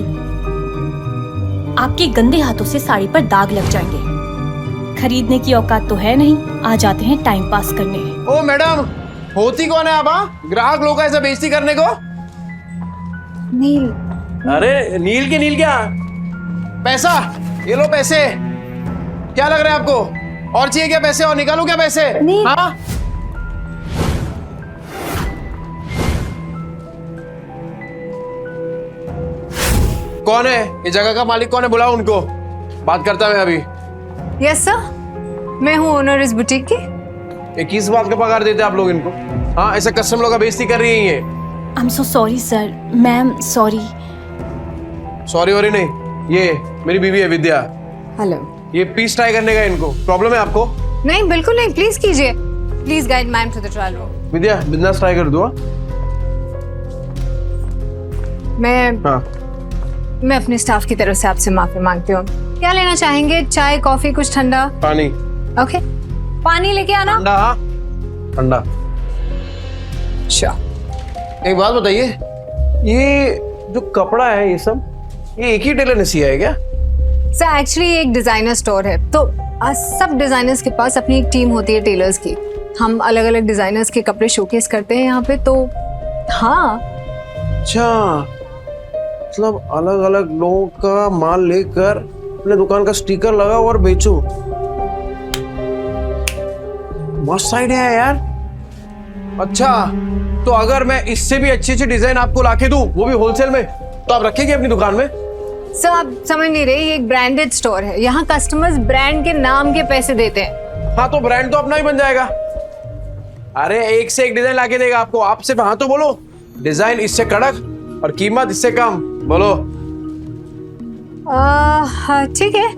आपके गंदे हाथों से साड़ी पर दाग लग जाएंगे। खरीदने की औकात तो है नहीं, आ जाते हैं टाइम पास करने। ओ मैडम, होती कौन है आप? ग्राहक लोग ऐसे बेइज्जती करने को? नील। अरे नील के नील क्या? पैसा, ये लो पैसे। क्या लग रहा है आपको? और चाहिए क्या पैसे? और निकालूं क्या पैसे? हाँ? कौन है ये जगह का मालिक? कौन है? बुलाओ उनको, बात करता मैं अभी। यस सर, मैं हूँ ओनर इस बुटीक की। ये किस बात का पगार देते आप लोग इनको? हाँ, ऐसे कस्टमर लोग का बेइज्जती कर रही है ये। I am so sorry sir, ma'am sorry. Sorry worry नहीं, ये मेरी बीवी है विद्या। हेलो। ये पीस ट्राई करने का इनको प्रॉब्लम है आपको? नहीं, बिल्कुल नहीं, प्लीज कीजिए। Please guide ma'am to the trial room. Vidya, बिंदास ट्राई कर दो। मैं हाँ, मैं अपने स्टाफ की तरफ से आपसे माफी मांगती हूँ। क्या लेना चाहेंगे? चाय, कॉफी, कुछ ठंडा? पानी। ओके, पानी लेके आना। ठंडा ठंडा। अच्छा, एक बात बताइए, ये जो कपड़ा है ये सब, ये एक ही टेलर ने सिया है क्या? सर एक्चुअली एक डिजाइनर स्टोर है, तो सब डिजाइनर्स के पास अपनी एक टीम होती है टेलर्स की। हम अलग अलग डिजाइनर्स के कपड़े शोकेस करते हैं यहाँ पे, तो हाँ। अच्छा, मतलब अलग अलग लोगों का माल लेकर अपने दुकान का स्टिकर लगाओ और बेचो। मस्त आइडिया है यार। अच्छा, तो अगर मैं इससे भी अच्छी अच्छी डिजाइन आपको लाके दूं, वो भी होलसेल में, तो आप रखेंगे अपनी दुकान में? सर आप समझ नहीं रहे, ये एक ब्रांडेड स्टोर है। यहाँ कस्टमर्स ब्रांड के नाम के पैसे देते हैं। हाँ, तो ब्रांड तो अपना ही बन जाएगा। अरे एक से एक डिजाइन लाके देगा आपको। आप सिर्फ हाँ तो बोलो, डिजाइन इससे कड़क और कीमत इससे कम, बोलो। ठीक है,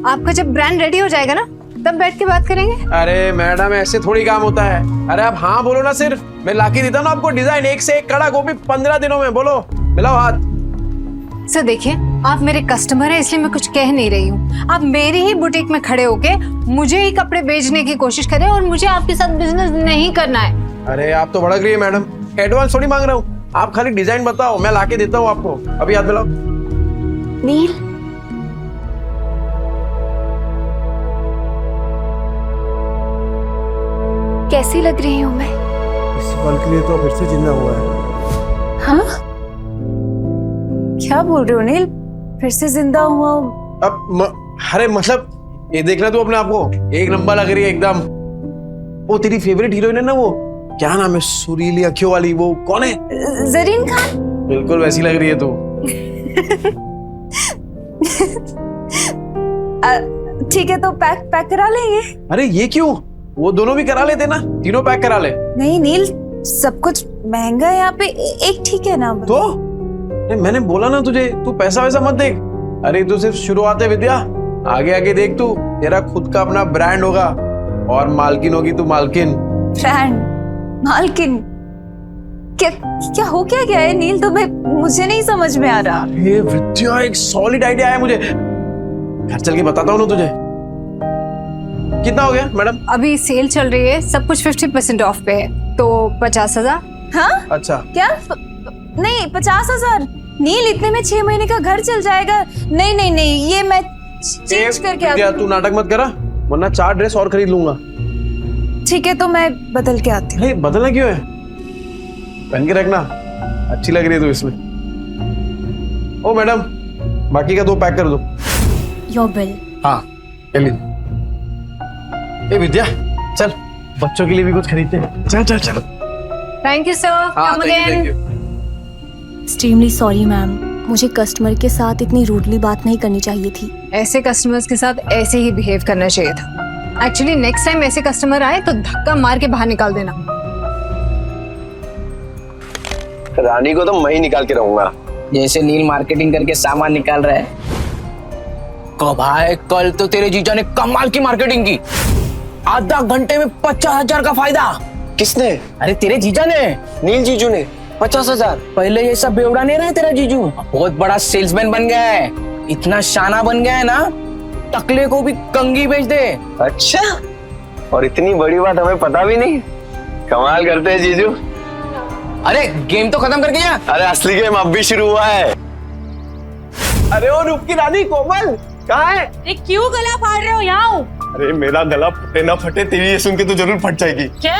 आपका जब ब्रांड रेडी हो जाएगा ना, तब बैठ के बात करेंगे। अरे मैडम, ऐसे थोड़ी काम होता है। अरे आप हाँ बोलो ना, सिर्फ मैं लाके देता ना आपको डिजाइन एक से एक कड़क, वो भी 15 दिनों में। बोलो, मिलाओ हाथ। सर देखिए, आप मेरे कस्टमर हैं, इसलिए मैं कुछ कह नहीं रही हूँ। आप मेरी ही बुटीक में खड़े होके मुझे ही कपड़े बेचने की कोशिश करें और मुझे आपके साथ बिजनेस नहीं करना है। अरे आप तो भड़क रही है मैडम, एडवांस थोड़ी मांग रहा हूँ। आप खाली डिजाइन बताओ, मैं लाके देता हूँ आपको। अभी हाथ मिलाओ। नील, कैसी लग रही हूँ मैं? इस पल के लिए तो फिर से जिंदा हुआ है। हाँ, क्या बोल रहे हो नील? फिर से जिंदा हुआ हूँ? अरे मतलब ये देखना तू अपने आप को, एक नंबर लग रही है एकदम। वो तेरी फेवरेट हीरोइन है ना, वो क्या नाम है, सुरीली अखियों वाली, वो कौन है? जरीन खान। बिल्कुल वैसी लग रही है तू। ठीक है, तो पैक करा लेंगे। अरे ये क्यों, वो दोनों भी करा लेते ना, तीनों पैक करा ले। नहीं नील, सब कुछ महंगा है यहाँ पे, एक ठीक है ना? तो मैंने बोला ना तुझे, तू पैसा वैसा मत देख। अरे तू सिर्फ शुरुआत है विद्या, आगे आगे देख, तू तेरा खुद का अपना ब्रांड होगा और मालकिन होगी तू, मालकिन। ब्रांड? मालकिन? क्या क्या हो क्या गया है नील? तो मुझे नहीं समझ में आ रहा। अरे विद्या, एक सॉलिड आइडिया है मुझे, घर चल के बताता हूँ ना तुझे। कितना हो गया मैडम? अभी सेल चल रही है, सब कुछ 50% ऑफ पे है, तो 50,000। हाँ? अच्छा, क्या? नहीं, 50,000? नील, इतने में 6 महीने का घर चल जाएगा। नहीं नहीं नहीं, ये मैं चेंज करके विद्या, तू नाटक मत करा, वरना 4 ड्रेस और खरीद लूंगा। ठीक है, तो मैं बदल के आती हूँ। बदलना क्यों है, पहन के रखना, अच्छी लग रही है तू इसमें। ओ मैडम, बाकी का 2 पैक कर दो। Your bill. हाँ, ले। ए विद्या, चल बच्चों के लिए भी कुछ खरीदते हैं। चल चल चल। Thank you sir, come again. Extremely sorry ma'am, मुझे कस्टमर के साथ इतनी रूडली बात नहीं करनी चाहिए थी। ऐसे कस्टमर्स के साथ ऐसे ही बिहेव करना चाहिए था। एक्चुअली नेक्स्ट टाइम ऐसे कस्टमर आए तो धक्का मार के बाहर निकाल देना। रानी को तो मैं ही निकाल के रहूंगा। जैसे नील मार्केटिंग करके सामान निकाल रहा है। भाई, कल तो तेरे जीजा ने कमाल की मार्केटिंग की, आधा घंटे में 50,000 का फायदा। किसने? अरे तेरे जीजा ने, नील जीजू ने। 50,000? पहले ये सब बेवड़ा नहीं रहा तेरा जीजू, बहुत बड़ा सेल्समैन बन गया है, इतना शाना बन गया है ना, टकले को भी कंगी बेच दे। अच्छा, और इतनी बड़ी बात हमें पता भी नहीं। कमाल करते हैं जीजू। अरे गेम तो खत्म कर गया। अरे असली गेम अब भी शुरू हुआ है। अरे वो रूप की रानी कोमल कहाँ है? अरे क्यों गला फाड़ रहे हो? यहाँ अरे मेरा गला फटे ना फटे, तेरी ये सुन के तो जरूर फट जाएगी। क्या?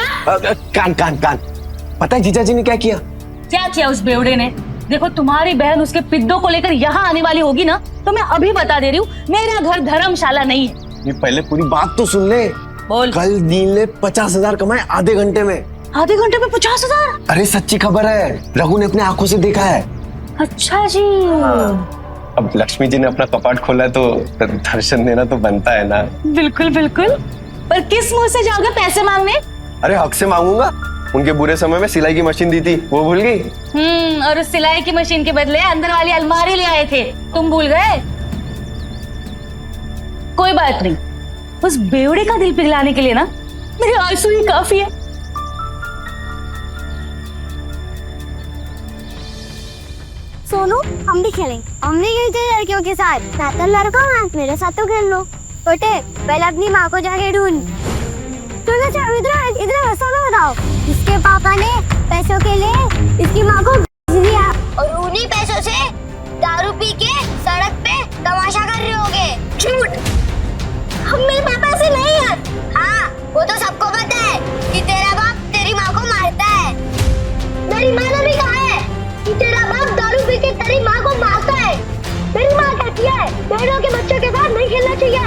कान कान कान। पता है जीजा जी ने क्या किया? क्या किया उस बेवड़े ने? देखो, तुम्हारी बहन उसके पिद्दों को लेकर यहाँ आने वाली होगी ना, तो मैं अभी बता दे रही हूँ, मेरा घर धर्मशाला नहीं है। ये पहले पूरी बात तो सुन ले। बोल। कल नील ने 50,000 कमाए आधे घंटे में। आधे घंटे में 50,000? अरे सच्ची खबर है, रघु ने अपने आंखों से देखा है। अच्छा जी। अब लक्ष्मी जी ने अपना कपाट खोला है तो दर्शन देना तो बनता है ना। बिल्कुल बिल्कुल, पर किस मुंह से जाओगे पैसे मांगने? अरे हक से मांगूंगा, उनके बुरे समय में सिलाई की मशीन दी थी, वो भूल गई? और उस सिलाई की मशीन के बदले अंदर वाली अलमारी ले आए थे, तुम भूल गए? कोई बात नहीं, उस बेवड़े का दिल पिघलाने के लिए ना मेरे आंसू ही काफी है। सोनू हम भी खेलेंगे। हम नहीं खेलते लड़कियों के साथ। मैं तो लड़का हूँ, मेरे साथ तो खेल लो। छोटे पहले अपनी माँ को जाके ढूंढ। इधर ऐसा ना बताओ। इसके पापा ने पैसों के लिए इसकी माँ को भेज दिया और उन्हीं पैसों से दारू पी के सड़क पे तमाशा कर रहे होगे। झूठ। हम मेरे पापा ऐसे नहीं है। हाँ वो तो सबको पता है कि तेरा बाप तेरी माँ को मारता है। मेरी माँ ने भी कहा है कि तेरा बाप दारू पी के तेरी माँ को मारता है। मेरी माँ कहती है बहनों के बच्चों के साथ नहीं खेलना चाहिए।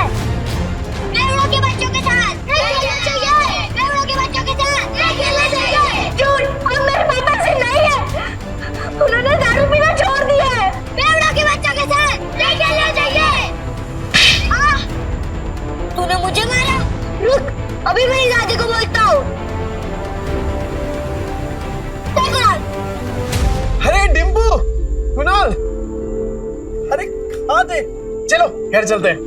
बहनों के बच्चों के साथ नहीं खेलना चाहिए। बहनों के बच्चों के साथ नहीं खेलना चाहिए। झूठ। हम मेरे पापा से नहीं है। उन्होंने दारू पीना छोड़ दिया है। बहनों के बच्चों के साथ नहीं खेलना चाहिए। तूने मुझे मारा। रुक, अभी मेरी दादी को बोलता हूँ। अरे डिम्पू, कुणाल, अरे कहाँ थे? चलो घर चलते हैं।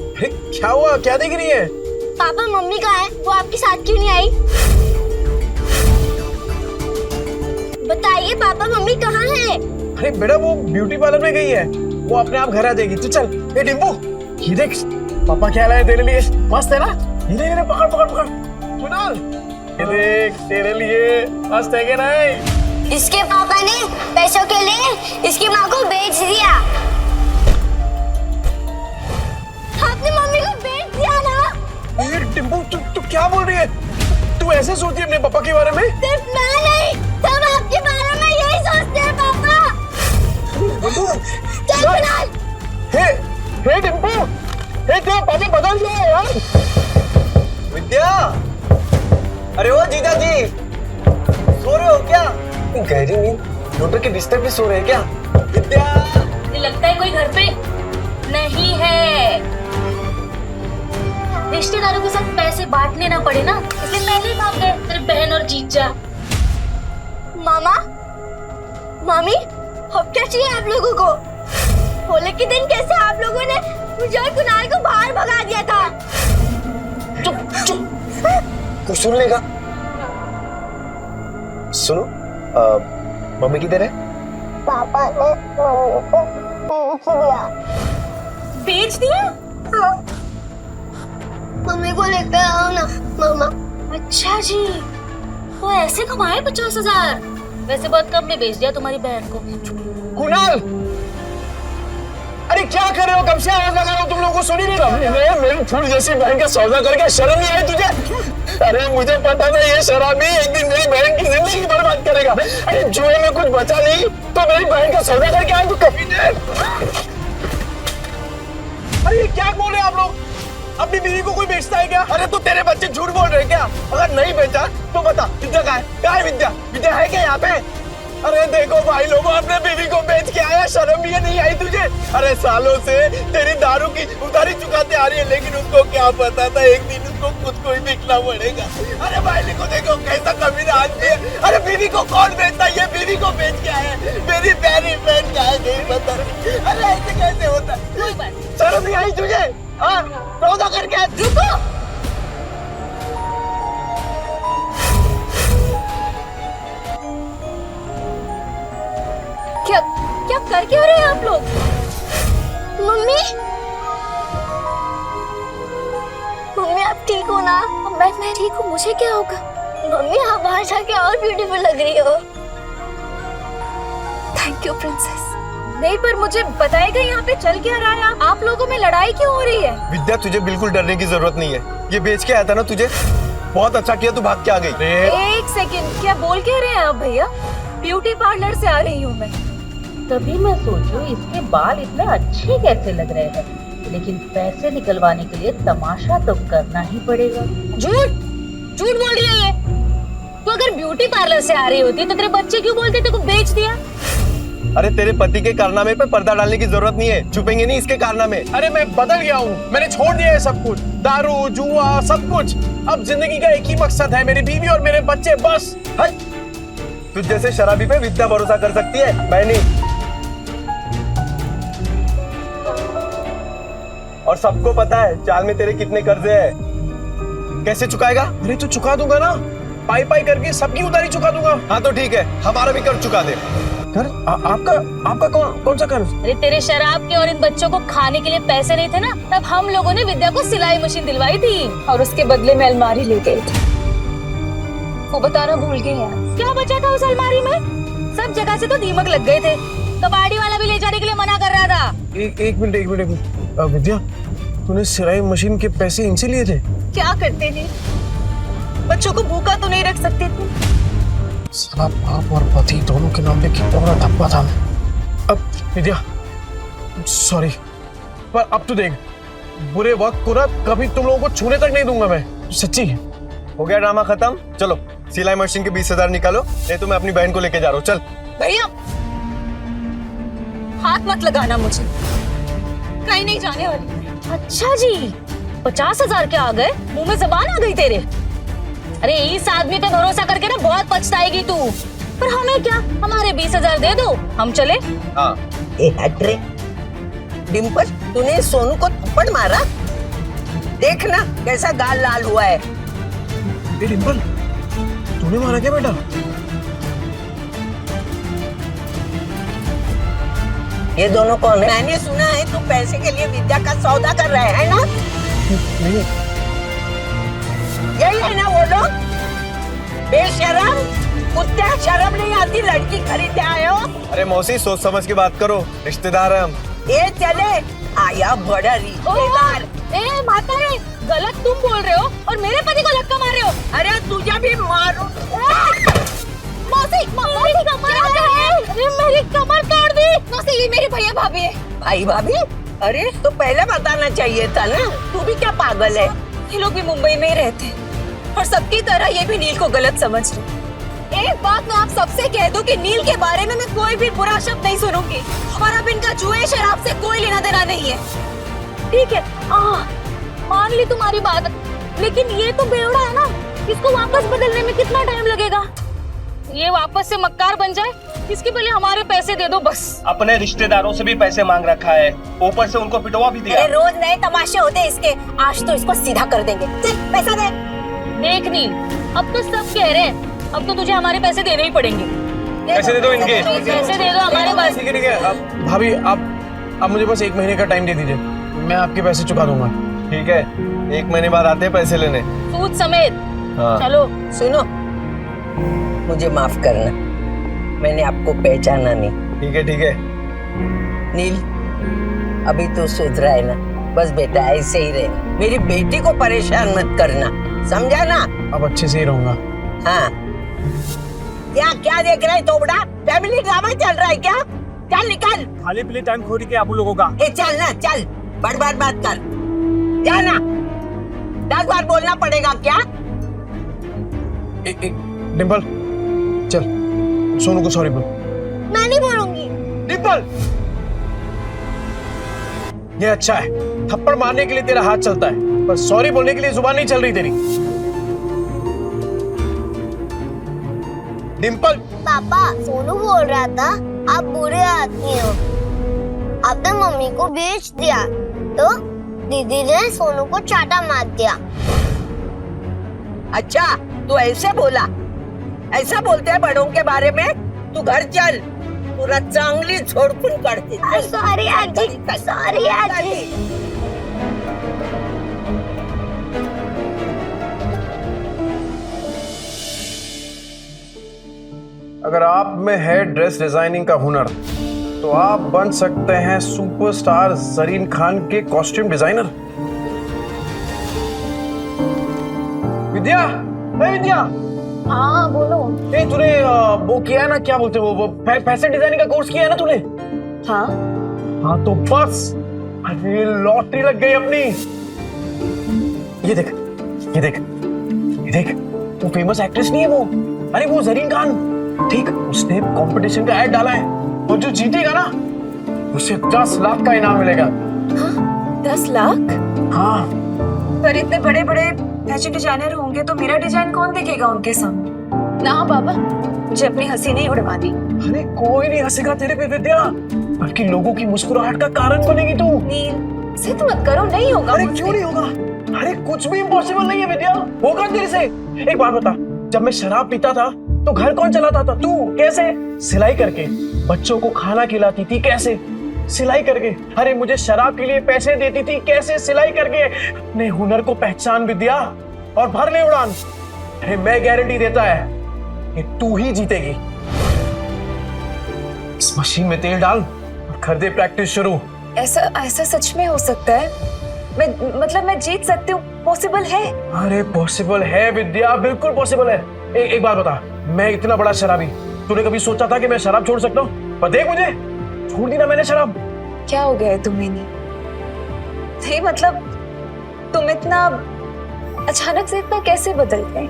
अरे क्या हुआ, क्या देख रही है? पापा मम्मी कहाँ है? वो आपके साथ क्यों नहीं आई? बताइए पापा मम्मी कहाँ है? अरे बेटा वो ब्यूटी पार्लर में गई है, वो अपने आप घर आ जाएगी। तू चल। ए डिम्पू, ये देख पापा क्या लाए तेरे लिए, मस्त है ना? ये देख, पकड़ पकड़ पकड़। कुणाल, ये देख तेरे लिए मस्त है क्या नहीं? इसके पापा ने पैसों के लिए इसकी माँ को बेच दिया। आपने मम्मी को बेच दिया ना? ये डिम्पू तू क्या बोल रही है? तू ऐसे सोचती है अपने पापा के बारे में? सिर्फ मैं नहीं, सब आपके बारे में यही सोचते हैं पापा। चल कुणाल। हे डिम्पू, हे तेरे पापा बदल गए यार। विद्या, अरे ओ जीजा जी, सो रहे हो क्या? गहरी नींद, डॉक्टर के बिस्तर पे सो रहे हैं क्या? विद्या, लगता है कोई घर पे नहीं है। रिश्तेदारों के साथ पैसे बांटने ना पड़े ना, इसलिए पहले ही भाग गए तेरे बहन और जीजा। मामा, मामी, अब क्या चाहिए आप लोगों को? होली के दिन कैसे आप लोगों ने मुझे और कुणाल को बाहर भगा दिया था? चुप चुप, कुछ सुन लेगा। सुनो, मम्मी किधर है? पापा ने मम्मी को बेच दिया। हाँ। मम्मी को लेकर आओ ना मामा। अच्छा जी, वो ऐसे कमाए 50,000? वैसे बहुत कम में बेच दिया तुम्हारी बहन को। कुणाल, अरे क्या कर रहे हो? कब से आवाज लगा रहा हूँ, तुम लोगों को सुनी नहीं रहा? मेरी फूल जैसी बहन का सौदा करके शर्म नहीं आई तुझे? अरे मुझे पता था ये शराबी एक दिन मेरी बहन की जिंदगी बर्बाद करेगा। अरे जुए में कुछ बचा नहीं तो मेरी बहन का सौदा करके आए तू कभी नहीं। अरे ये क्या बोल रहे आप लोग? अपनी बीवी को कोई बेचता है क्या? अरे तो तेरे बच्चे झूठ बोल रहे हैं क्या? अगर नहीं बेचा तो बता, विद्या कहाँ है? कहाँ है विद्या? विद्या है क्या यहाँ पे? अरे देखो भाई लोगों, अपने बीवी को बेच के आया, शर्म भी नहीं आई तुझे? अरे सालों से तेरी दारू की उधारी चुकाते आ रही है, लेकिन उसको क्या पता था एक दिन उसको खुद को ही बिकना पड़ेगा। अरे भाई को देखो कैसा कमीना आदमी है। अरे बीवी को कौन बेचता? ये बीवी को बेच के आया, मेरी प्यारी बहन का है, नहीं पता। अरे ऐसे कैसे होता है? शर्म नहीं आई तुझे? हाँ, सौदा करके रुको। क्या क्या कर क्या रहे हैं आप लोग? मम्मी, मम्मी आप ठीक हो ना? मैं ठीक हूँ, मुझे क्या होगा? मम्मी आप बाहर जाके और ब्यूटीफुल लग रही हो। Thank you princess. नहीं पर मुझे बताएगा यहाँ पे चल क्या रहा है? आप लोगों में लड़ाई क्यों हो रही है? विद्या तुझे बिल्कुल डरने की जरूरत नहीं है, ये बेच के आया था ना तुझे, बहुत अच्छा किया तू भाग के आ गई। एक सेकंड, क्या बोल के रहे हैं आप भैया? ब्यूटी पार्लर से आ रही हूँ मैं। तभी मैं सोचूं इसके बाल इतने अच्छे कैसे लग रहे हैं, लेकिन पैसे निकलवाने के लिए तमाशा तो करना ही पड़ेगा। झूठ झूठ बोल रही है ये। तो अगर ब्यूटी पार्लर से आ रही होती तो तेरे बच्चे क्यों बोलते थे को बेच दिया? अरे तेरे पति के कारनामे पे पर्दा डालने की जरूरत नहीं है, छुपेंगे नहीं इसके कारनामे। अरे मैं बदल गया हूँ, मैंने छोड़ दिया है सब कुछ, दारू जुआ सब कुछ। अब जिंदगी का एक ही मकसद है, मेरी बीवी और मेरे बच्चे, बस। तुझ जैसे शराबी पे विद्या भरोसा कर सकती है, मैं नहीं। और सबको पता है चाल में तेरे कितने कर्जे हैं। कैसे चुकाएगा? अरे तो चुका दूंगा ना, पाई पाई करके सबकी उधारी चुका दूंगा। हाँ तो ठीक है, हमारा भी कर्ज चुका दे। घर आपका आपका कौन सा घर? अरे तेरे शराब के और इन बच्चों को खाने के लिए पैसे नहीं थे ना, तब हम लोगों ने विद्या को सिलाई मशीन दिलवाई थी और उसके बदले में अलमारी ले गए थे। वो बताना भूल गए यार। क्या बचा था उस अलमारी में? सब जगह से तो दीमक लग गए थे, कबाड़ी वाला भी ले जाने के लिए मना कर रहा था। एक मिनट विद्या, तूने सिलाई मशीन के पैसे इनसे लिए थे? क्या करते थे, बच्चों को भूखा तो नहीं रख सकते थे। साला बाप और पति दोनों के नाम पे कितना बड़ा धब्बा था। अब विद्या सॉरी, पर अब तो देख, बुरे वक्त को ना कभी तुम लोगों को छूने तक नहीं दूंगा मैं, सच्ची। हो गया ड्रामा खत्म, चलो सिलाई मशीन के 20,000 निकालो, नहीं तो मैं अपनी बहन को लेके जा रहा हूँ। चल भैया हाथ मत लगाना मुझे, कहीं नहीं जाने वाली। अच्छा जी, 50,000 के आ गए, मुंह में जबान आ गई तेरे। अरे इस आदमी पे भरोसा करके ना बहुत पछताएगी तू। पर हमें क्या, हमारे 20,000 दे दो, हम चले। हाँ। हट रे डिम्पल, तूने सोनू को थप्पड़ मारा? देखना कैसा गाल लाल हुआ है। डिम्पल, तूने मारा क्या बेटा? ये दोनों कौन है? मैंने सुना है तू पैसे के लिए विद्या का सौदा कर रहा है ना? नहीं। यही है ना वो लोग? बेशरम, कुत्ते, शर्म नहीं आती, लड़की खरीदते आए हो? अरे मौसी सोच समझ के बात करो, रिश्तेदार है हम। ये चले आया बड़ा रिश्तेदार। ए माता रे, गलत तुम बोल रहे हो और मेरे पति को धक्का मार रहे हो। अरे तुझे भी मारो। मौसी, मेरी कमर तोड़ दी। मौसी, ये मेरी भैया भाभी है। भाई भाभी? अरे तो पहले बताना चाहिए था ना, तू भी क्या पागल है? ये लोग भी मुंबई में ही रहते और सबकी तरह ये भी नील को गलत समझ रहे। एक बात मैं आप सबसे कह दूं कि नील के बारे में मैं कोई भी बुरा शब्द नहीं सुनूंगी और अब इनका जुए शराब से कोई लेना देना नहीं है। ठीक है, मान ली तुम्हारी बात, लेकिन ये तो बेवड़ा है ना, इसको वापस बदलने में कितना टाइम लगेगा? ये वापस से मक्कार बन जाए, इसके पहले हमारे पैसे दे दो बस। अपने रिश्तेदारों से भी पैसे मांग रखा है, ऊपर से उनको पिटवा भी दिया। रोज नए तमाशे होते हैं इसके, आज तो इसको सीधा कर देंगे। चल पैसा दे। देख नील, अब तो सब कह रहे हैं, अब तो तुझे हमारे पैसे देने ही पड़ेंगे। पैसे दे दो इनके। पैसे दे दो हमारे पास। ठीक है। अब भाभी आप मुझे बस 1 महीने का टाइम दे दीजिए, मैं आपके पैसे चुका दूंगा। ठीक है, 1 महीने बाद आते हैं पैसे लेने, सूद समेत। हाँ। चलो। सुनो, मुझे माफ करना, मैंने आपको पहचाना नहीं। ठीक है। नील, अभी तो सुधरा है ना, बस बेटा ऐसे ही रहे, मेरी बेटी को परेशान मत करना, समझा ना? अब अच्छे से ही रहूंगा। हाँ। क्या देख रहा है तोबड़ा? फैमिली ड्रामा चल रहा है क्या? चल निकल। खाली पीली टाइम खोरी के आप लोगों का। चल ना, चल, बड़ बात कर, जाना। 10 बार बोलना पड़ेगा क्या? डिम्पल चल, सोनू को सॉरी बोल। मैं नहीं बोलूंगी। डिम्पल, ये अच्छा है, थप्पड़ मारने के लिए तेरा हाथ चलता है, पर सॉरी बोलने के लिए जुबान नहीं चल रही तेरी। डिम्पल। पापा, सोनू बोल रहा था आप बुरे आदमी हो, आपने मम्मी को बेच दिया तो दीदी ने सोनू को चाटा मार दिया। अच्छा, तू ऐसे बोला? ऐसा बोलते हैं बड़ों के बारे में? तू घर चल, पूरा चांगली छोड़पून करते। Sorry aunty, sorry aunty. अगर आप में है ड्रेस डिजाइनिंग का हुनर, तो आप बन सकते हैं सुपरस्टार जरीन खान के कॉस्ट्यूम डिजाइनर। विद्या, विद्या। हाँ बोलो। तूने वो किया है ना, क्या बोलते हैं वो फैशन डिजाइनिंग का कोर्स किया है ना तूने? हाँ तो बस अरे लॉटरी लग गई अपनी। ये देख, वो फेमस एक्ट्रेस नहीं है वो, अरे वो जरीन खान, ठीक, उसने कंपटीशन का ऐड डाला है और जो जीतेगा ना उसे 10 लाख का इनाम मिलेगा। हाँ, 10 लाख? हाँ। पर इतने बड़े बड़े फैशन डिजाइनर होंगे तो मेरा डिजाइन कौन देखेगा उनके सामने? ना बाबा, मुझे अपनी हंसी नहीं उड़वा दी। अरे कोई नहीं हंसेगा तेरे पे विद्या, बल्कि लोगों की मुस्कुराहट का कारण बनेगी तू। नील, जिद मत करो, नहीं होगा। अरे क्यों नहीं होगा? अरे कुछ भी इम्पॉसिबल नहीं है विद्या, होगा तेरे से। एक बात बता, जब मैं शराब पीता था तो घर कौन चलाता था? तू। कैसे? सिलाई करके। बच्चों को खाना खिलाती थी, कैसे? सिलाई करके। अरे मुझे शराब के लिए पैसे देती थी, कैसे? सिलाई करके। अपने हुनर को पहचान विद्या और भर ले उड़ान। अरे मैं गारंटी देता है कि तू ही जीतेगी। इस मशीन में तेल डाल और कर दे प्रैक्टिस शुरू। ऐसा सच में हो सकता है? मैं जीत सकती हूँ? पॉसिबल है? अरे पॉसिबल है विद्या, बिल्कुल पॉसिबल है। एक बात बता, मैं इतना बड़ा शराबी, तूने कभी सोचा था कि मैं शराब छोड़ सकता हूँ? पर देख मुझे, छोड़ दी ना मैंने शराब। क्या हो गया है तुम्हें? नहीं मतलब तुम इतना अचानक से इतना कैसे बदल गए?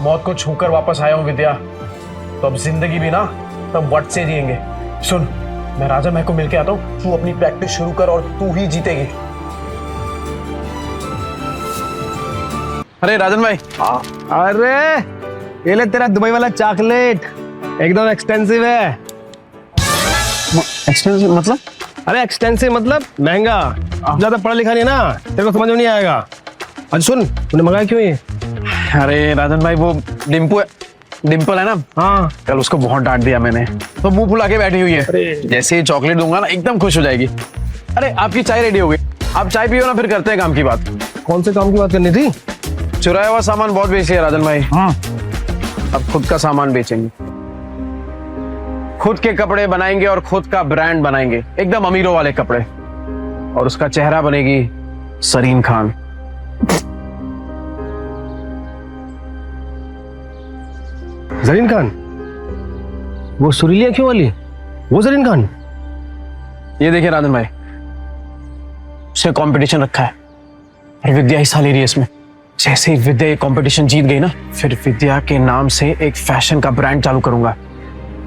मौत को छूकर वापस आया हूँ विद्या, तो अब जिंदगी भी ना तब वट से जिएंगे। सुन, मैं राजा महक को मिलके आता हूँ, तू अपनी प्रैक्टिस शुरू कर और तू ही जीतेगी। अरे राजन भाई, अरे ये ले तेरा दुबई वाला चॉकलेट, एकदम एक्सटेंसिव है। एक्सटेंसिव मतलब? अरे एक्सटेंसिव मतलब महंगा। ज्यादा पढ़ा लिखा नहीं ना, तेरे को समझ में नहीं आएगा। अच्छा सुन, तूने मंगाया क्यों ये? अरे राजन भाई, वो डिम्पल है ना, हाँ, कल उसको बहुत डांट दिया मैंने, तो मुंह फुला के बैठी हुई है। जैसे ही चॉकलेट दूंगा ना एकदम खुश हो जाएगी। अरे आपकी चाय रेडी हो गई, आप चाय पियो ना, फिर करते हैं काम की बात। कौन से काम की बात करनी थी? चुराया हुआ सामान बहुत बेची है राजन भाई। हाँ, अब खुद का सामान बेचेंगे, खुद के कपड़े बनाएंगे और खुद का ब्रांड बनाएंगे, एकदम अमीरों वाले कपड़े। और उसका चेहरा बनेगी सरीन खान। जरीन खान? वो सुरीली आंखों वाली, वो जरीन खान? ये देखिए राजन भाई, उसने कंपटीशन रखा है और विद्या हिस्सा ले रही है इसमें। जैसे ही विद्या ये कंपटीशन जीत गई ना, फिर विद्या के नाम से एक फैशन का ब्रांड चालू करूंगा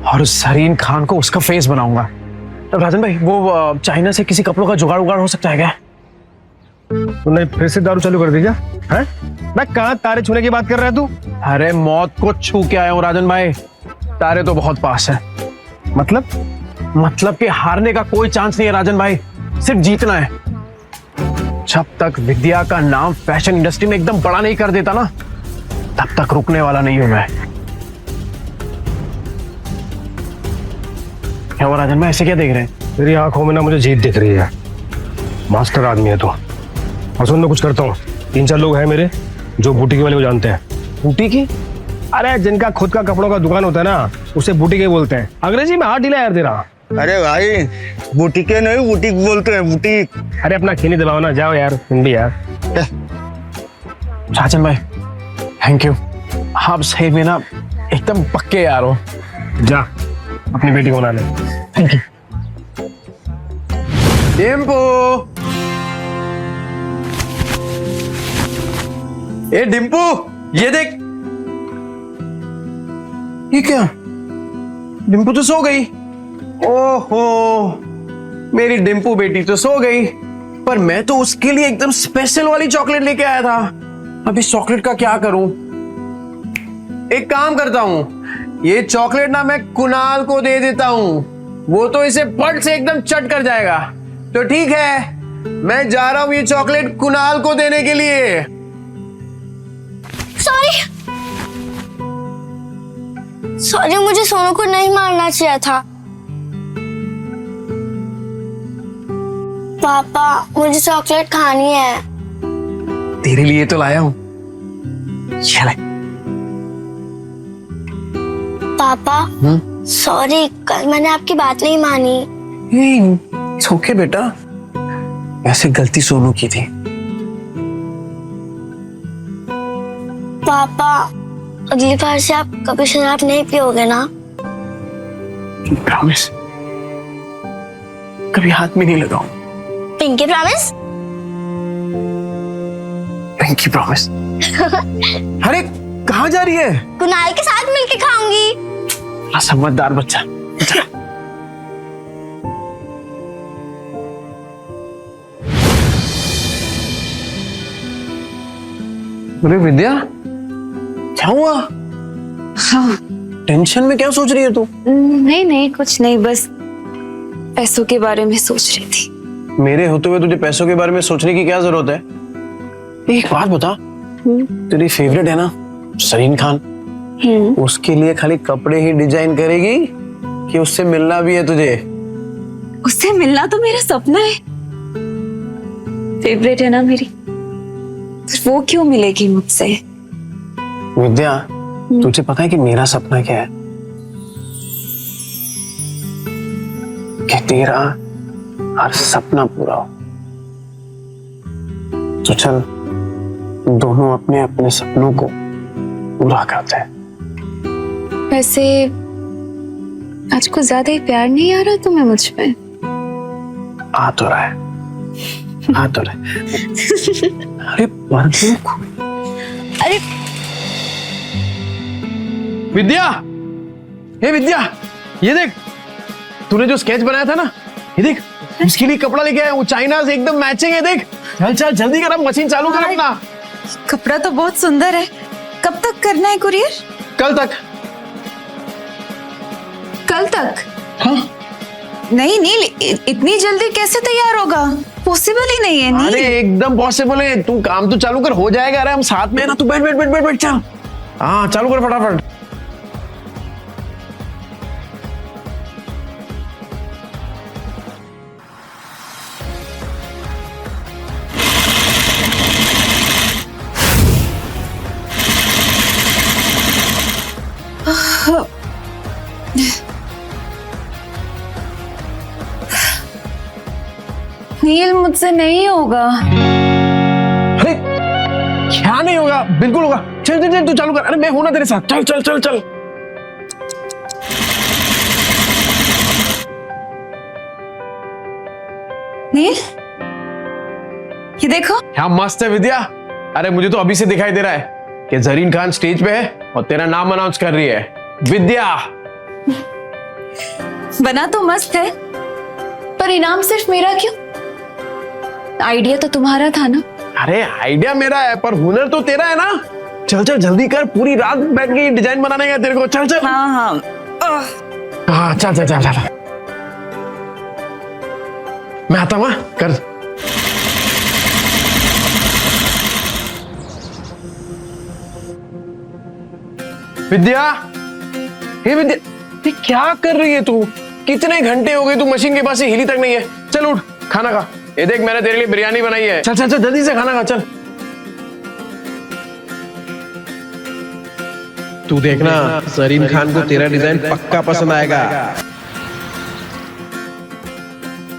और उस जरीन खान को उसका फेस बनाऊंगा। तो राजन भाई, वो चाइना से किसी कपड़ों का जुगाड़ उगाड़ हो सकता है क्या? तूने फिर से दारू चालू कर दी क्या? हैं? मैं कहाँ तारे छूने की बात कर रहा है तू? अरे मौत को छू के आया हूँ राजन भाई, तारे तो बहुत पास है। मतलब कि हारने का कोई चांस नहीं है राजन भाई, सिर्फ जीतना है। जब तक विद्या का नाम फैशन इंडस्ट्री में एकदम बड़ा नहीं कर देता ना, तब तक रुकने वाला नहीं हूं मैं। क्या हुआ राजन भाई, ऐसे क्या देख रहे हैं? तेरी आंखों में ना मुझे जीत दिख रही है। मास्टर आदमी है तू। और सुन, मैं कुछ करता हूँ, 3-4 लोग हैं मेरे जो बूटीकी वाले को जानते हैं। बूटीकी? अरे जिनका खुद का कपड़ों का दुकान होता है ना, उसे बूटीकी बोलते हैं। अंग्रेजी में हाथ ढीला यार तेरा। अरे भाई, बुटीके नहीं बुटीक बोलते हैं, बुटीक। अरे अपना खीनी दबाओ ना, जाओ यार तुम भी यार। राजन भाई थैंक यू, आप सही में ना एकदम पक्के यार हो। जा अपनी बेटी को बना ले। Thank you. डिम्पू, ए डिम्पू, ये देख। ये क्या? डिम्पू तो सो गई। ओहो, मेरी डिम्पू बेटी तो सो गई, पर मैं तो उसके लिए एकदम स्पेशल वाली चॉकलेट लेके आया था। अब इस चॉकलेट का क्या करूं? एक काम करता हूं, ये चॉकलेट ना मैं कुणाल को दे देता हूं, वो तो इसे पट से एकदम चट कर जाएगा। तो ठीक है, मैं जा रहा हूं ये चॉकलेट कुणाल को देने के लिए। सॉरी, मुझे सोनू को नहीं मारना चाहिए था। पापा, मुझे चॉकलेट खानी है। तेरे लिए तो लाया हूं। चल। पापा सॉरी, कल मैंने आपकी बात नहीं मानी। ओके बेटा, वैसे गलती सोनू की थी। पापा, अगली बार से आप कभी शराब नहीं पियोगे ना? प्रॉमिस, कभी हाथ में नहीं लगाऊं। Pinky promise? Pinky promise. अरे कहाँ जा रही है? कुणाल के साथ मिलके खाऊंगी। समझदार बच्चा। अरे विद्या, क्या हुआ? टेंशन में क्या सोच रही है तू? नहीं कुछ नहीं, बस पैसों के बारे में सोच रही थी। मेरे होते हुए तुझे पैसों के बारे में सोचने की क्या जरूरत है? एक बात बता, तेरी फेवरेट है ना सरीन खान, उसके लिए खाली कपड़े ही डिजाइन करेगी कि उससे मिलना भी है तुझे? उससे मिलना तो मेरा सपना है, फेवरेट है ना मेरी, तो वो क्यों मिलेगी मुझसे? विद्या, तुझे पता है कि मेरा सपना क्या है? कि तेरा हर सपना पूरा हो। तो चल दोनों अपने अपने सपनों को पूरा करते हैं। वैसे आज कुछ ज्यादा ही प्यार नहीं आ रहा तुम्हें मुझ पे? आ तो रहा है, आ तो रहा है। अरे अरे विद्या, हे विद्या, ये देख तूने जो स्केच बनाया था ना, ये देख उसके लिए कपड़ा लेके आया, वो चाइना से एकदम मैचिंग है। देख चल चल जल्दी कर, अब मशीन चालू कर अपना। कपड़ा तो बहुत सुंदर है, कब तक करना है कुरियर? कल तक। कल तक? हाँ। नहीं नील, इतनी जल्दी कैसे तैयार होगा? पॉसिबल ही नहीं है नील। अरे एकदम पॉसिबल है, तू काम तो चालू कर, हो जाएगा। अरे हम साथ में है ना, तू बैठ बैठ बैठ बैठ बैठ, चल हाँ चालू कर फटाफट। नील मुझसे नहीं होगा। अरे क्या नहीं होगा? बिल्कुल होगा। चल चल चल तू चालू कर। अरे मैं हूं ना तेरे साथ, चल चल चल चल। नील ये देखो। क्या मस्त है विद्या। अरे मुझे तो अभी से दिखाई दे रहा है कि जरीन खान स्टेज पे है और तेरा नाम अनाउंस कर रही है, विद्या। बना तो मस्त है, पर इनाम सिर्फ मेरा क्यों? आइडिया तो तुम्हारा था ना? अरे आइडिया मेरा है पर हुनर तो तेरा है ना। चल चल जल्दी कर, पूरी रात बैठ के डिजाइन बनाने का तेरे को। चल चल। हाँ हाँ हाँ चल चल चल चल, मैं आता हूँ। कर विद्या, हे विद्या, ये क्या कर रही है तू? कितने घंटे हो गए तू मशीन के पास से हिली तक नहीं है। चल उठ, खाना खा। ये देख मैंने तेरे लिए बिरयानी बनाई है। चल चल चल जल्दी से खाना खा। चल तू देखना सरीन खान को तेरा डिजाइन पक्का पसंद आएगा।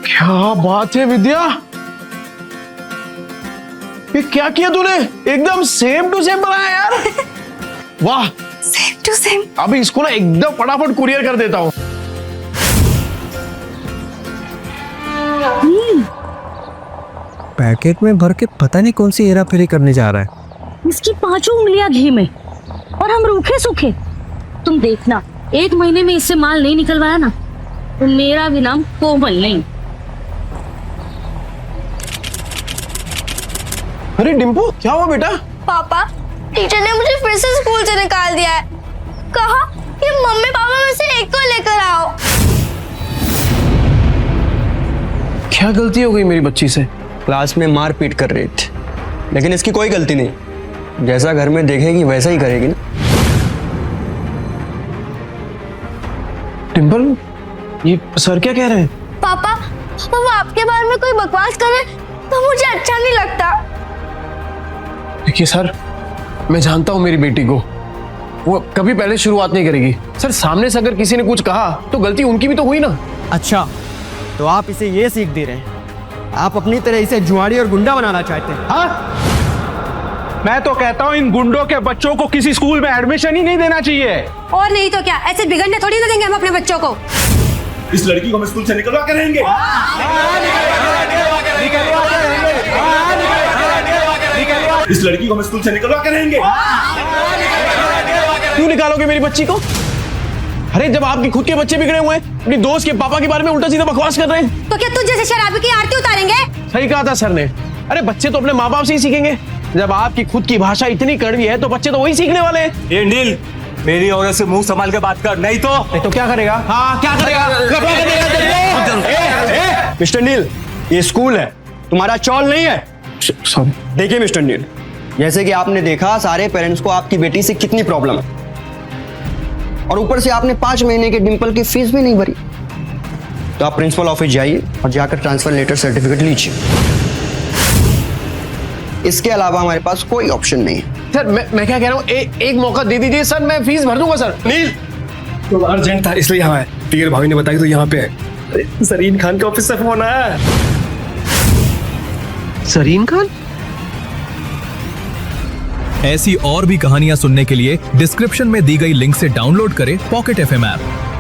क्या बात है विद्या, ये क्या किया तूने? एकदम सेम टू सेम बनाया यार। वाह, सेम टू सेम। अभी इसको ना एकदम फटाफट कुरियर कर देता हूँ। पैकेट में भर के पता नहीं कौन सी हेरा फेरी करने जा रहा है। इसकी 5 उंगलियां घी में और हम रूखे सूखे। तुम देखना, 1 महीने में इससे माल नहीं निकलवाया ना तो मेरा भी नाम कोमल नहीं। अरे डिम्पू, क्या हुआ बेटा? पापा, टीचर ने मुझे फिर से स्कूल से निकाल दिया है। कहा कि मम्मी पापा में से एक को लेकर आओ। क्या गलती हो गई मेरी बच्ची से? क्लास में मार पीट कर रही थी, लेकिन इसकी कोई गलती नहीं। जैसा घर में देखेगी वैसा ही करेगी ना। डिम्पल, ये सर क्या कह रहे हैं? पापा, वो आपके बारे में कोई बकवास करे तो मुझे अच्छा नहीं लगता। देखिए सर, मैं जानता हूं मेरी बेटी को, वो कभी पहले शुरुआत नहीं करेगी। सर सामने से अगर किसी ने कुछ कहा तो गलती उनकी भी तो हुई ना। अच्छा, तो आप इसे ये सीख दे रहे हैं? आप अपनी तरह इसे जुआड़ी और गुंडा बनाना चाहते हैं? हाँ, मैं तो कहता हूँ इन गुंडों के बच्चों को किसी स्कूल में एडमिशन ही नहीं देना चाहिए। और नहीं तो क्या, ऐसे बिगड़ने थोड़ी ना देंगे हम अपने बच्चों को। इस लड़की को हम स्कूल से निकलवा के रहेंगे। इस लड़की को हम स्कूल से निकलवा के रहेंगे। क्यों निकालोगे मेरी बच्ची को? अरे जब आपके खुद के बच्चे बिगड़े हुए हैं, अपनी दोस्त के पापा के बारे में उल्टा सीधा बकवास कर रहे हैं, तो क्या तुझ जैसे शराबी की आरती उतारेंगे? सही कहा था सर ने। अरे बच्चे तो अपने माँ बाप से ही सीखेंगे। जब आपकी खुद की भाषा इतनी कड़वी है तो बच्चे तो वही सीखने वाले हैं। ये नील, मेरी औरत से मुंह संभाल के बात कर, नहीं तो क्या करेगा? हाँ क्या करेगा? मिस्टर नील, ये स्कूल है, तुम्हारा चौल नहीं है। सॉरी। देखिए मिस्टर नील, जैसे कि आपने देखा सारे पेरेंट्स को आपकी बेटी से कितनी प्रॉब्लम है, और ऊपर से आपने 5 महीने के डिंपल की फीस भी नहीं भरी। तो आप प्रिंसिपल ऑफिस जाइए और जाकर ट्रांसफर लेटर सर्टिफिकेट लीजिए। इसके अलावा हमारे पास कोई ऑप्शन नहीं है। सर मैं क्या कह रहा हूँ, एक मौका दे दीजिए सर, मैं फीस भर दूंगा सर। नील तो अर्जेंट था इसलिए यहाँ है। टिगर भाभी ने बताया तो यहाँ पे है। सरीन खान के ऑफिस से फोन आया। सरीन खान? ऐसी और भी कहानियां सुनने के लिए डिस्क्रिप्शन में दी गई लिंक से डाउनलोड करें पॉकेट FM ऐप।